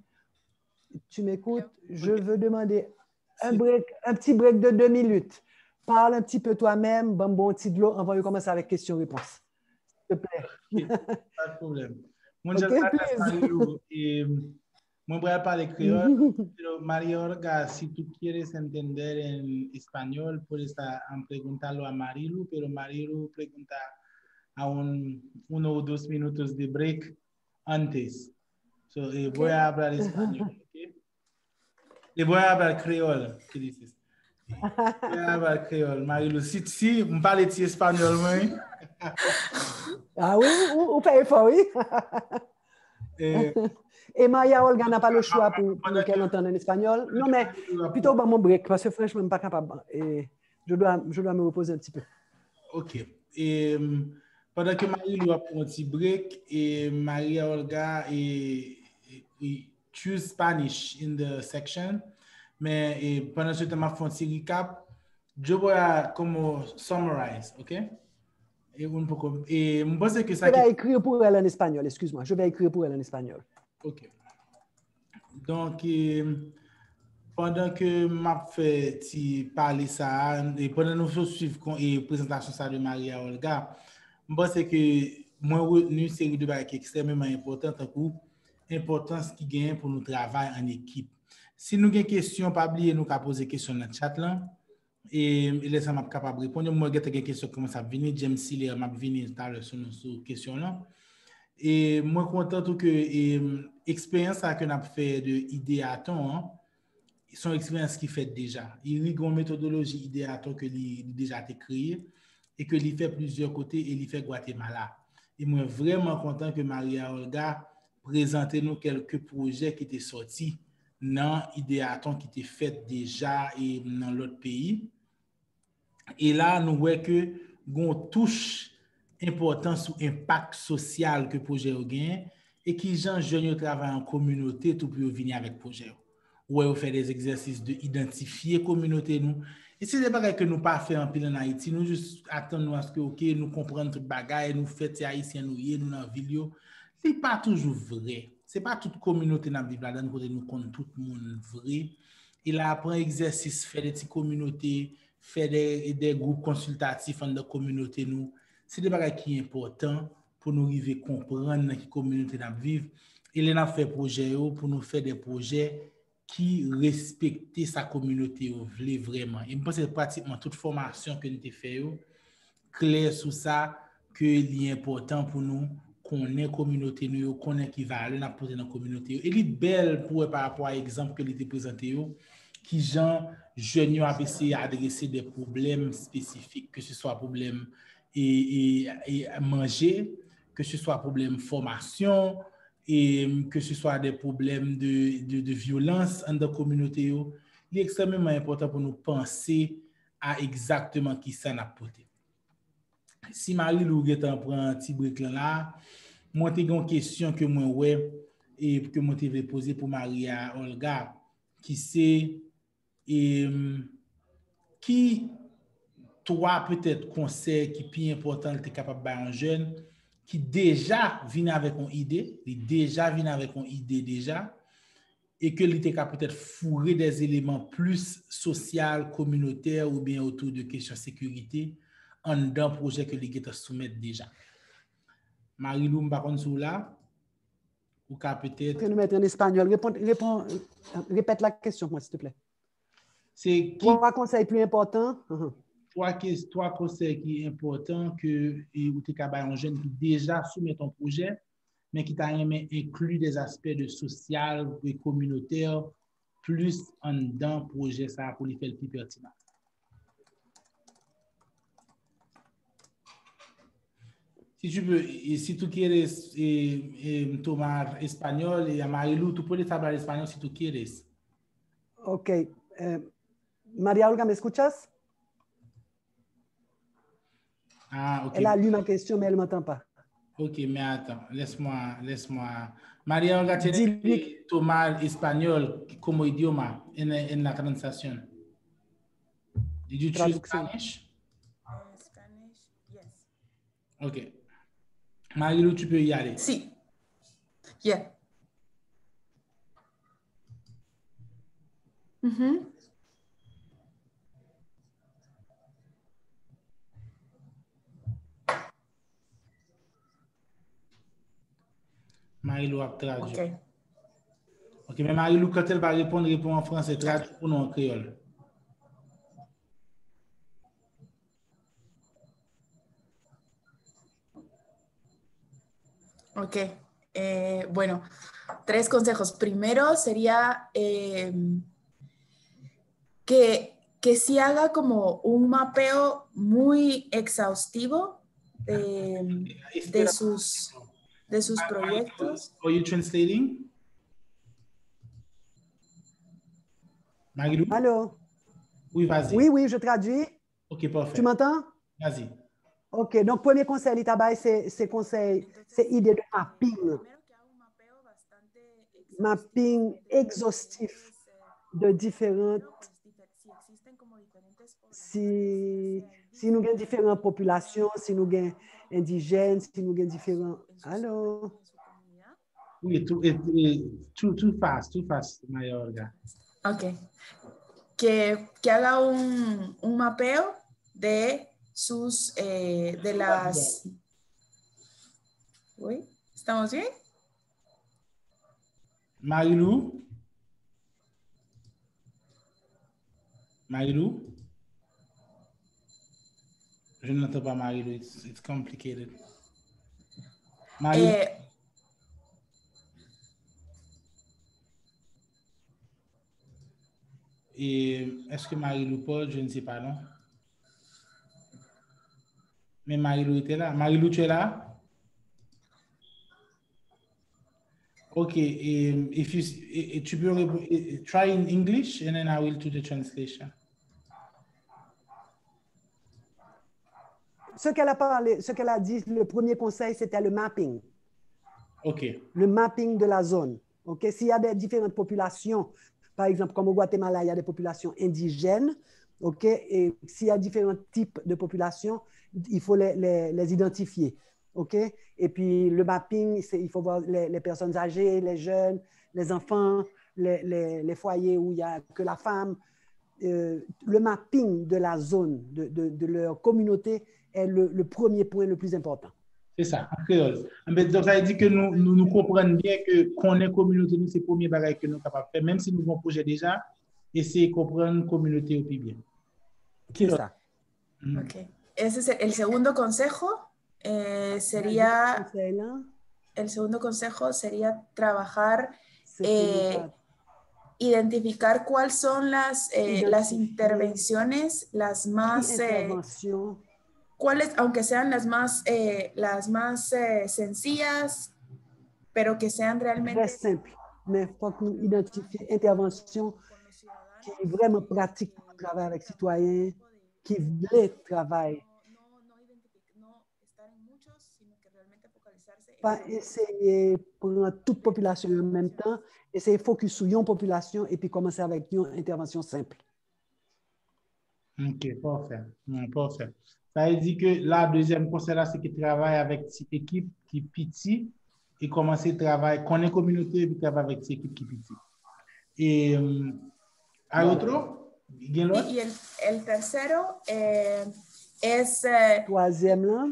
tu m'écoutes? Je veux demander un petit break de 2 minutes. Parle un petit peu toi-même, bon petit de l'eau, on va commencer avec questions-réponses. S'il te plaît. Pas de problème. Moi, voy a parler creol, pero María Olga, si tú quieres entender en español, puedes preguntarlo a Marilu, pero Marilu pregunta a 1 o 2 minutos de break antes. So, voy a hablar español, ¿ok? Y voy a hablar creol, ¿qué dices? Voy a hablar creol, Marilu. Si me parle de español, oui. Ah oui, ou fait effort, oui. Et Maria Olga n'a pas le choix pour qu'elle entende en espagnol. Non, mais plutôt mon break, parce que franchement, je ne suis pas capable. Et je dois me reposer un petit peu. OK. Et pendant que Marie-Lou a pris un petit break, et Maria Olga choose Spanish in the section, mais pendant ce temps, je fais un petit recap. Je vais comme summarize, OK? Et je pense que ça... Je vais écrire pour elle en espagnol, excuse-moi. Je vais écrire pour elle en espagnol. OK. Donc, pendant que je fais parler ça, et pendant que nous suivons la présentation ça de Maria Olga, je pense que moi, retenu une série de choses extrêmement importantes, l'importance qui gagne pour nous travailler en équipe. Si nous avons des questions, pas oublier nous poser des questions dans le chat là. Et laissez moi capable de répondre. Moi, j'ai des questions comment ça venir. James Siller m'a venu tout à l'heure sur nos questions là. Et moi, content que l'expérience que nous avons fait de Idéaton, son expérience qui fait déjà. Il y a une méthodologie Idéaton que a déjà été créée et que il fait plusieurs côtés et il fait Guatemala. Et moi, vraiment content que Maria Olga présente nous quelques projets qui étaient sortis dans Idéaton qui étaient faits déjà et dans l'autre pays. Et là, nous voyons que on touche important sur l'impact social que le projet a gagné et qui gens jeunes travaillent en communauté tout pour venir avec le projet. Ou on fait des exercices de identifier la communauté nous. Et c'est des bagages que nous pas fait en pile en Haïti, nous juste attendons à ce que OK, nous comprenions tout bagages, nous fêter haïtiens nous dans la ville. C'est pas toujours vrai. C'est pas toute communauté dans la ville là-dedans côté nous compte tout le monde vrai. Il apprend exercice, fait des petites communautés, fait des groupes consultatifs dans la communauté nous. C'est des bagages qui sont importants pour nous arriver à comprendre dans quelle communauté nous vivons. Et il a fait projet pour nous faire des projets qui respectent sa communauté vraiment. Et je pense que pratiquement toute formation que nous avons fait clair sur ça que c'est important pour nous qu'on ait communauté nous, qu'on ait qui va aller dans la communauté. Et il est belle pour par rapport à l'exemple que l'était présenté qui gens jeunes ont essayé d'adresser des problèmes spécifiques, que ce soit problème et manger, que ce soit problème formation, et que ce soit des problèmes de violence dans la communauté. Il est extrêmement important pour nous penser à exactement qui ça n'a porté. Si Marie-Lou prend un petit brick là, moi j'ai une question que moi ouais et que moi vais poser pour Maria Olga qui c'est qui toi peut-être conseil qui plus important tu es capable de un jeune qui déjà vient avec une idée, déjà et que il était capable peut-être fourrer des éléments plus sociaux, communautaires ou bien autour de questions de sécurité en d'un projet que les gens soumettent déjà. Marie-Lou Mbaron sous là ou peut-être nous mettre en espagnol. Répète la question moi s'il te plaît. C'est trois conseils plus importants. Trois conseils qui sont importants que ou tu capable un jeune qui déjà soumet ton projet mais qui t'a inclus des aspects de social et communautaire plus en dans projet ça pour les faire plus pertinent. Si tu veux, si tu quieres tomar español y a Marilu, tú puedes hablar español si tú quieres. Ok. María Olga, ¿me escuchas? Ah, ok. Elle a lu ma question, mais elle ne m'entend pas. Ok, mais attends, laisse-moi. María Olga tiene que tomar español como idioma en la transacción. Did you choose Spanish? Spanish, yes. Ok. Marilu, tu peux y aller. Sí. Yeah. Marie-Lou a traduit. Ok. Ok, mais Marie-Lou, quand elle va répondre en français, traduit pour nous en créole. Ok. Bueno, 3 consejos. Primero sería que sí haga como un mapeo muy exhaustivo de sus proyectos. Are you translating? Marie-Lou? Allô? Oui, vas-y. Oui, je traduis. Ok, parfait. Tu m'entends? Vas-y. Ok, donc premier conseil, l'itabaï, c'est conseil, c'est idée de mapping. Mapping exhaustif de différentes, si nous avons différentes populations, si nous avons indigènes, si nous avons différents... Allô? Oui, too fast, María Olga. Ok. Que haga un mapeo de sus, de las... ¿Uy? ¿Estamos bien? Marie-Lou? Marie-Lou? Je n'entends pas Marie-Lou, it's complicated. Marie-Lou? Est-ce que Marie-Lou parle? Je ne sais pas, non? Mais Marie-Lou était là. Marie-Lou, tu es là? Ok, if you tu peux try in English and then I will do the translation. ce qu'elle a parlé, ce qu'elle a dit, le premier conseil, c'était le mapping. OK. Le mapping de la zone. OK? S'il y a des différentes populations, par exemple, comme au Guatemala, il y a des populations indigènes, OK? Et s'il y a différents types de populations, il faut les identifier. OK? Et puis, le mapping, il faut voir les personnes âgées, les jeunes, les enfants, les foyers où il n'y a que la femme. Le mapping de la zone, de leur communauté, est le premier point le plus important. C'est ça, en créole. Donc, ça veut dire que nous comprenons bien que connaître communauté, nous, c'est le premier bagage que nous sommes capables de faire, même si nous avons un projet déjà, essayer de comprendre la communauté au plus bien. C'est ça. Ok. Ese es el segundo consejo. Sería, el segundo consejo sería trabajar, identificar cuáles son las intervenciones, las más, cuáles, aunque sean las más sencillas, pero que sean realmente... Très simple, mais il faut que nous identifions intervention qui est vraiment pratique pour travailler avec citoyens, qui veulent travailler. Pas essayer pour toute population en même temps, essayer de focus sur une population et puis commencer avec une intervention simple. OK, parfait. Parfait. Ça veut dire que la deuxième conseil là, c'est qu'il travaille avec cette équipe qui est petite et commencer à travailler, connaître la communauté et puis travailler avec cette équipe qui est petite. Et ¿hay otro? Y el tercero es... Troisième là.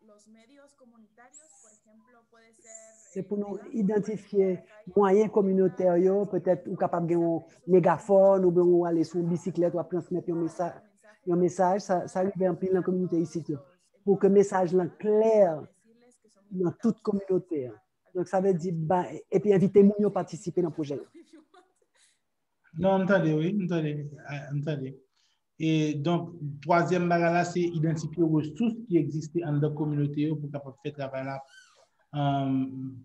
Los medios comunitarios, por ejemplo, puede ser... C'est pour nous identifier moyens communautaires, peut-être ou capable de un mégaphone ou bien aller sur une bicyclette ou transmettre un message, ça arrive un peu dans la communauté ici, pour que le message soit clair dans toute communauté. Donc, ça veut dire, et puis inviter les gens à participer dans le projet. Non, entendez, oui, entendez. Et donc, troisième bagage là, c'est identifier les ressources qui existent dans la communauté pour pouvoir faire travail là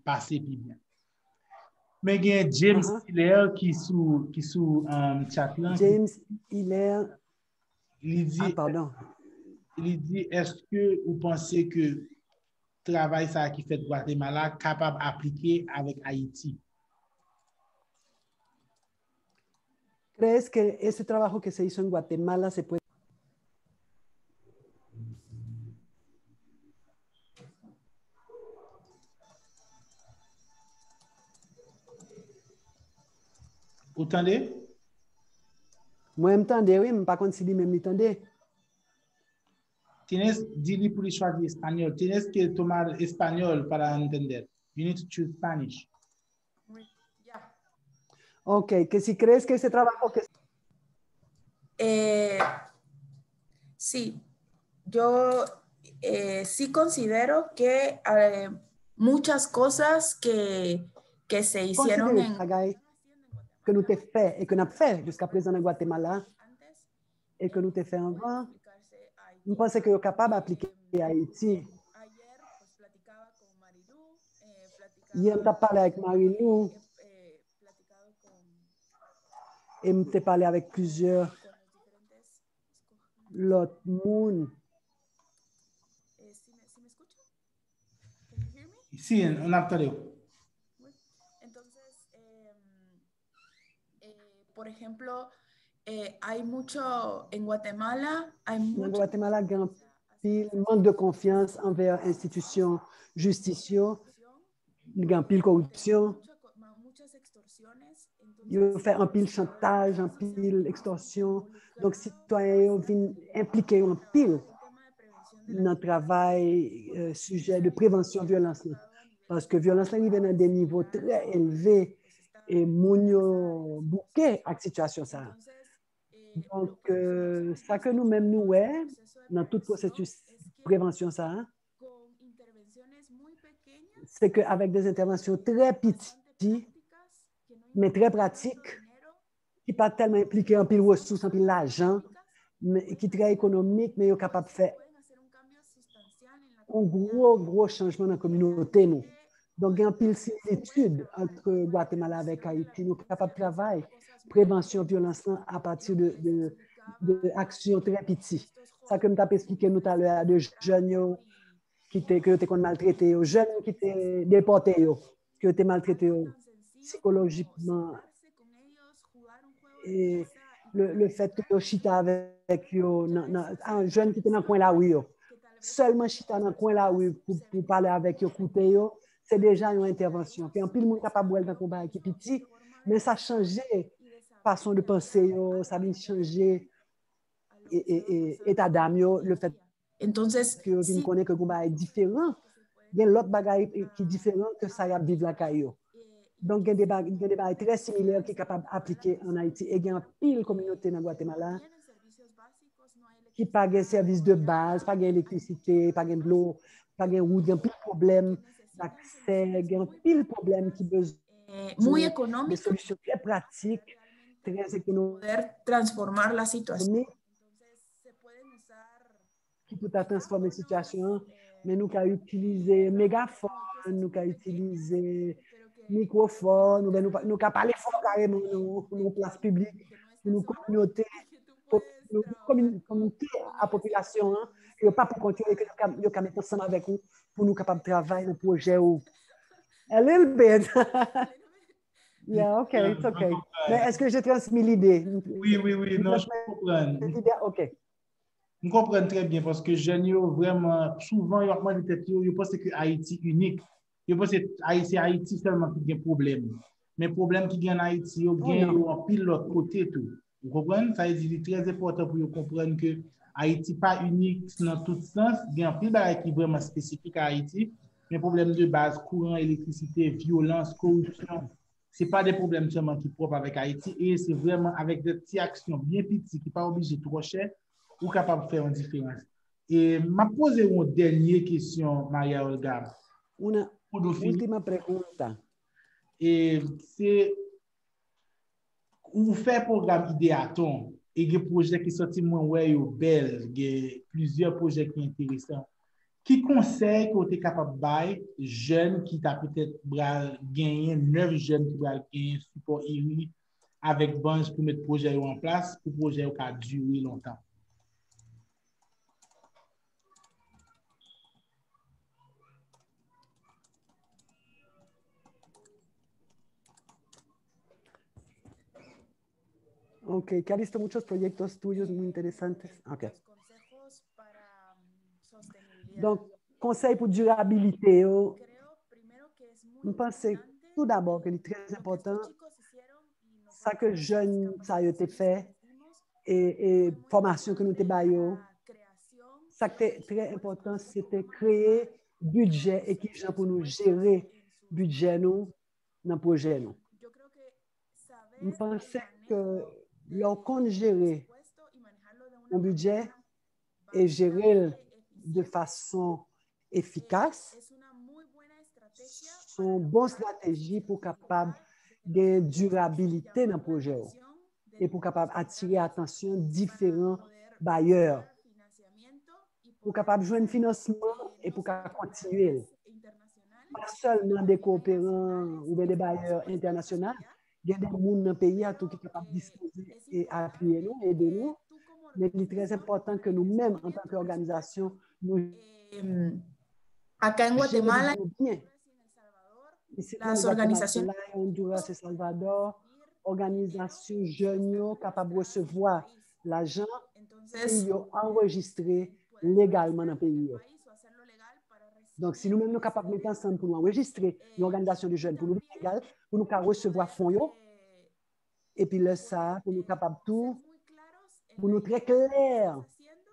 passer plus bien. Mais il y a James Hiller qui sous chat là. James Hiller. Il dit, pardon. Il dit, est-ce que vous pensez que le travail ça qui fait Guatemala capable d'appliquer avec Haïti? ¿Crees que ese trabajo que se hizo en Guatemala se puede? Vous entendez? Moi, je m'entends, oui, mais pas contre si même m'entendez. Tienes, dis-lui pour choisir espagnol. Tienes que tomar espagnol para entender. You need to choose Spanish. Yeah. Ok, que si crees que ese trabajo que... Sí, yo sí considero que muchas cosas que se hicieron en... que nous t'ai fait et que nous avons fait jusqu'à présent en Guatemala et que nous t'ai fait avant, je pense que nous sommes capables d'appliquer à Haïti. Hier, je parlé avec Marie-Lou et je t'ai parlé avec plusieurs autres monde. Sí, on a entendu. Por ejemplo, hay mucho en Guatemala, hay mucho... En Guatemala, il y a un manque de confiance envers l'institution justicieux, il y a un pile corruption, il fait un pile chantage, un pile extorsion. Donc, les citoyens viennent impliquer un pile dans le travail sujet de prévention de violence. Parce que la violence arrive à des niveaux très élevés et nous bouquet avec la situation. Donc, ça que nous-mêmes nous, dans tout processus de prévention, c'est qu'avec des interventions très petites, mais très pratiques, qui ne sont pas tellement impliquées en pile ressources, en pile l'argent, mais qui sont très économiques, mais qui sont capables de faire un gros changement dans la communauté. Nous. Donc, il y a une pile similitude entre Guatemala et Haïti. Nous sommes capables de travailler prévention de violence à partir d'actions très petites. Ça que m't'a expliqué tout à l'heure de jeunes qui étaient maltraités, jeunes qui étaient déportés, qui étaient maltraités psychologiquement. Et le fait que yo chita avec yo, un jeune qui était dans le coin là où yo, seulement chita dans le coin là où pour parler avec yo, écouter yo, c'est déjà une intervention. Puis en plus, le monde capable de dans combat qui petit, mais ça a changé façon de penser yo, ça a changé état d'âme yo, le fait Entonces, que sí, me connaît que combat est différent. Il y a l'autre bagaille qui est différent que ça y a vivre la caillou. Donc, il y a des bagailles très similaires qui sont capables d'appliquer en Haïti. Et il y a une pile communauté dans Guatemala qui n'a pas de services de base, pas d'électricité, pas de l'eau, pas de route, il y a plein de problèmes d'accès, il y a plein de problèmes qui besoin muy de económico solutions très pratiques, très économiques, poder transformar la situación. qui peut transformer la situation. Mais nous avons utilisé mégaphone, nous avons utilisé microphone, nous avons parlé fort carrément dans nos places publiques, dans nos communautés, nous communiquer à la population, et pas pour continuer que nous sommes ensemble avec nous, pour nous capables de travailler dans le projet. A little bit. Yeah, OK, it's OK. Mais est-ce que j'ai transmis l'idée? Oui, non, je comprends. OK. Je comprends très bien parce que jeunes, vraiment, souvent, ils ont des têtes, ils pensent que Haïti est unique. Ils pensent que c'est Haïti seulement qui a des problèmes. Mais le problème qui en Haïti, il y a un pile l'autre côté. Tout. Vous comprenez? Ça veut dire que c'est très important pour vous comprendre que Haïti n'est pas unique dans tout sens. Il y a un pile de choses qui est vraiment spécifique à Haïti. Mais problèmes de base, courant, électricité, violence, corruption, ce n'est pas des problèmes seulement qui sont propres avec Haïti. Et c'est vraiment avec des petites actions bien petites qui ne sont pas obligées de trop cher ou capable de faire une différence. Et m'a posé une dernière question, Maria Olga. Una última pregunta. Et c'est, vous faites programme Idéaton et des projets qui sont moins belles, il y a plusieurs projets qui sont intéressants. Qui conseille que vous êtes capable de faire jeunes qui t'a peut-être gagné 9 jeunes qui vont gagner support IRI avec Bange pour mettre le projet en place pour que le projet va durer longtemps? Ok, que ha visto muchos proyectos tuyos muy interesantes. Ok. Donc, conseil pour durabilité. Je pense tout d'abord que c'est très important, ça que jeunes, ça a été fait, et formation que nous avons ça qui est très important, c'était créer budget et qui pour nous gérer budget nous dans le projet nous. Je pense que lorsqu'on gère un budget et gérer de façon efficace, sont une bonne stratégie pour capable de durabilité dans le projet et pour capable attirer l'attention différents bailleurs, pour capable de jouer un financement et pour capable continuer. Pas seulement des coopérants ou des bailleurs internationaux, il y a des gens dans le pays qui sont capables de disposer et appuyer nous, aider nous. Mais il est très important que nous-mêmes, en tant qu'organisation, nous acá en Guatemala, bien. las organizaciones Honduras et Salvador, organisations jeunes capables de recevoir l'argent et enregistrer légalement dans le pays. Donc, si nous-mêmes nous sommes capables de mettre ensemble pour nous enregistrer une organisation de jeunes pour nous légal, pour nous recevoir fonds, et puis là, ça, pour nous capables tout, pour nous très clair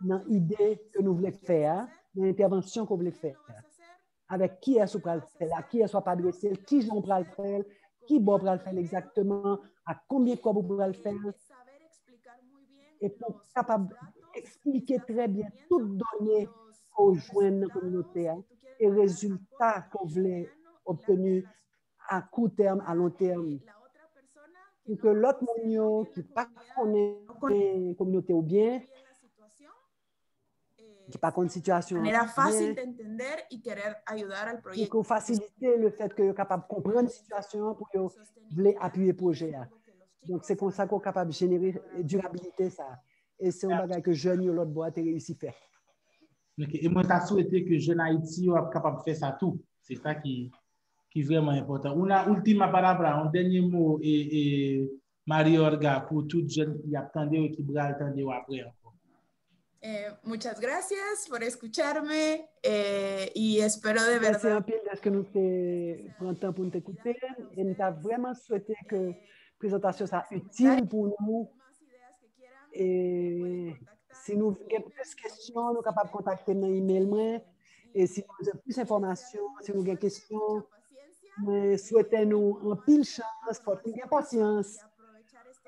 dans l'idée que nous voulons faire, dans l'intervention qu'on voulait faire. Avec qui est-ce qu'on va le faire, à qui est-ce qu'on va adresser, qui j'en va le faire, qui va le faire exactement, à combien de quoi vous pourrez le faire. Et pour capable d'expliquer très bien toutes données qu'on joint dans la communauté et résultats qu'on voulait obtenir à court terme, à long terme. Pour que l'autre monde qui pas connaît la communauté ou bien, qui pas connaît la situation, manera fácil de entender y querer ayudar al proyecto. Pour faciliter le fait que vous capable de comprendre la situation pour que vous voulez appuyer le projet. Donc, c'est comme ça qu'on est capable de générer durabilité. Ça. et c'est un bagage que jeune l'autre boîte réussi faire. Et moi, je souhaité que jeune Haïti soit capable de faire ça tout. C'est ça qui est vraiment important. Una ultima palabra, un dernier mot, et Marie Olga, pour toutes jeunes qui attendent et qui vont attendre après encore. Muchas gracias por escucharme y espero de verdad. Merci un peu de ce que nous prenons le temps pour nous écouter. Et nous avons vraiment souhaité que la présentation soit utile pour nous. Et si nous avons plus de questions, nous sommes capables de contacter dans l'email. Et si nous avons plus d'informations, si nous avons des questions, souhaitez-nous en pile chance, faut que nous ayons patience.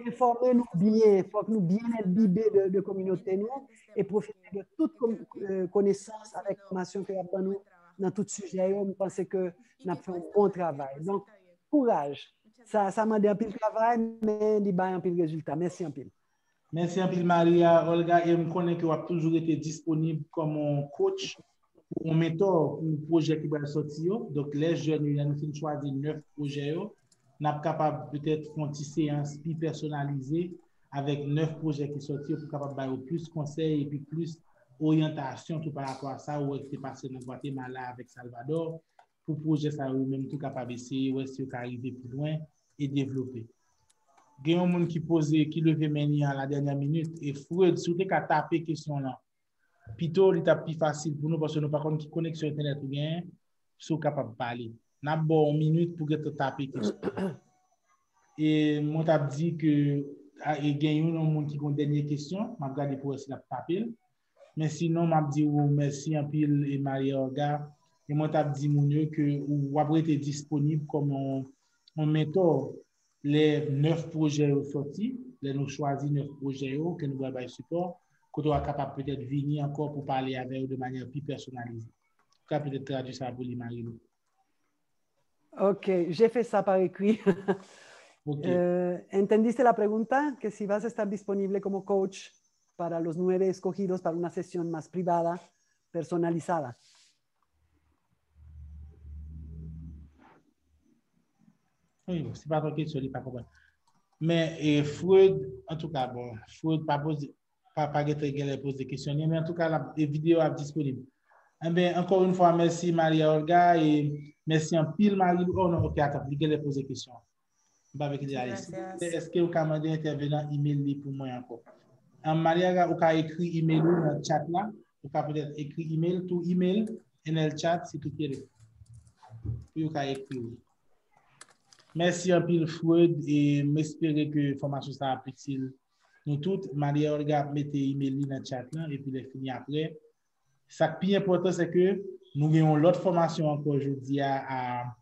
Informez-nous bien, il faut que nous bien imbibés de communauté nous et profiter de toute connaissance avec l'information que nous avons dans tout sujet. Nous pensons que nous avons fait un bon travail. Donc, courage. Ça m'a dit un peu de travail, mais il y a un peu de résultat. Merci un peu. Merci un peu, Maria Olga. Et je connais que vous avez toujours été disponible comme un coach ou un mentor pour le projet qui va sortir. Donc, les jeunes, nous avons choisi 9 projets. Nous sommes capables peut-être de faire une séance plus personnalisée avec 9 projets qui sortent pour capable d'avoir plus de conseils et puis plus d'orientation tout par rapport à ça, où est-ce que passé dans Guatemala avec Salvador, pour projet ça, ou même tout capable d'essayer, où est-ce que arriver plus loin et développer. Il y a un monde qui pose, qui levait main à la dernière minute, et Freud, si vous avez tapé question là, plutôt, il est plus facile pour nous parce que nous, par contre, qui connexion Internet ou bien, sont capables de parler. Nous avons une minute pour te taper question. Et moi, je dit que il y a un monde qui a une dernière question. Je vais regarder pour essayer de taper. Mais sinon, je dis merci un peu et Maria Olga. Et moi, je dis que vous avez été disponible comme un mentor. Les 9 projets sortis, nous choisissons 9 projets que nous avons support, que nous sommes capables peut-être de venir encore pour parler avec eux de manière plus personnalisée. Je vais peut-être traduire ça pour les Marie. Ok, j'ai fait ça par écrit. Okay. ¿Entendiste la pregunta? Que si vas a estar disponible como coach para los 9 escogidos para una sesión más privada, personalizada. Oui, c'est pas trop question, pas comprendre. Mais Freud, en tout cas, bon, Freud pas pose des questions, mais en tout cas, la vidéo est disponible. Eh bien, encore une fois, merci Maria Olga et merci en pile Marie. Oh non, ok, attends, il y pose des questions. Est-ce que vous pouvez intervenir email pour moi encore? Maria, vous pouvez écrire email dans le chat là. Vous pouvez peut-être écrire email, tout email dans le chat si vous voulez. Puis vous pouvez écrire. Merci un peu Freud et m'espérer que l'information sera utile. Nous toutes, Maria Olga, mettez email dans le chat là et puis les finir après. Ce qui est important, c'est que nous avons l'autre formation encore aujourd'hui à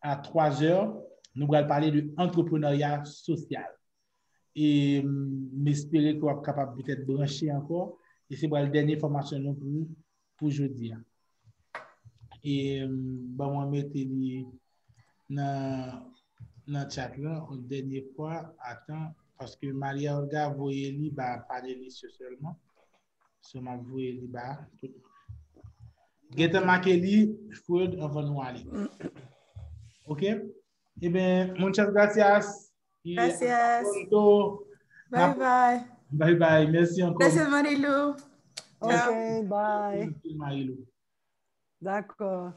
3 heures. Nous allons parler de l'entrepreneuriat social. Et m'espérer que vous êtes capable peut-être de brancher encore. Et c'est la dernière formation pour aujourd'hui. Et moi, je vais mettre dans le chat là, une dernière fois. Attends, parce que Maria Olga, vous voyez, parler seulement. So, ma voye li ba. Gete Makeli, Freud, avant nous aller. OK? Eh bien, muchas gracias. Gracias. Bye bye. Bye bye. Merci encore. Gracias, Marilu. OK, bye. Marilu. D'accord.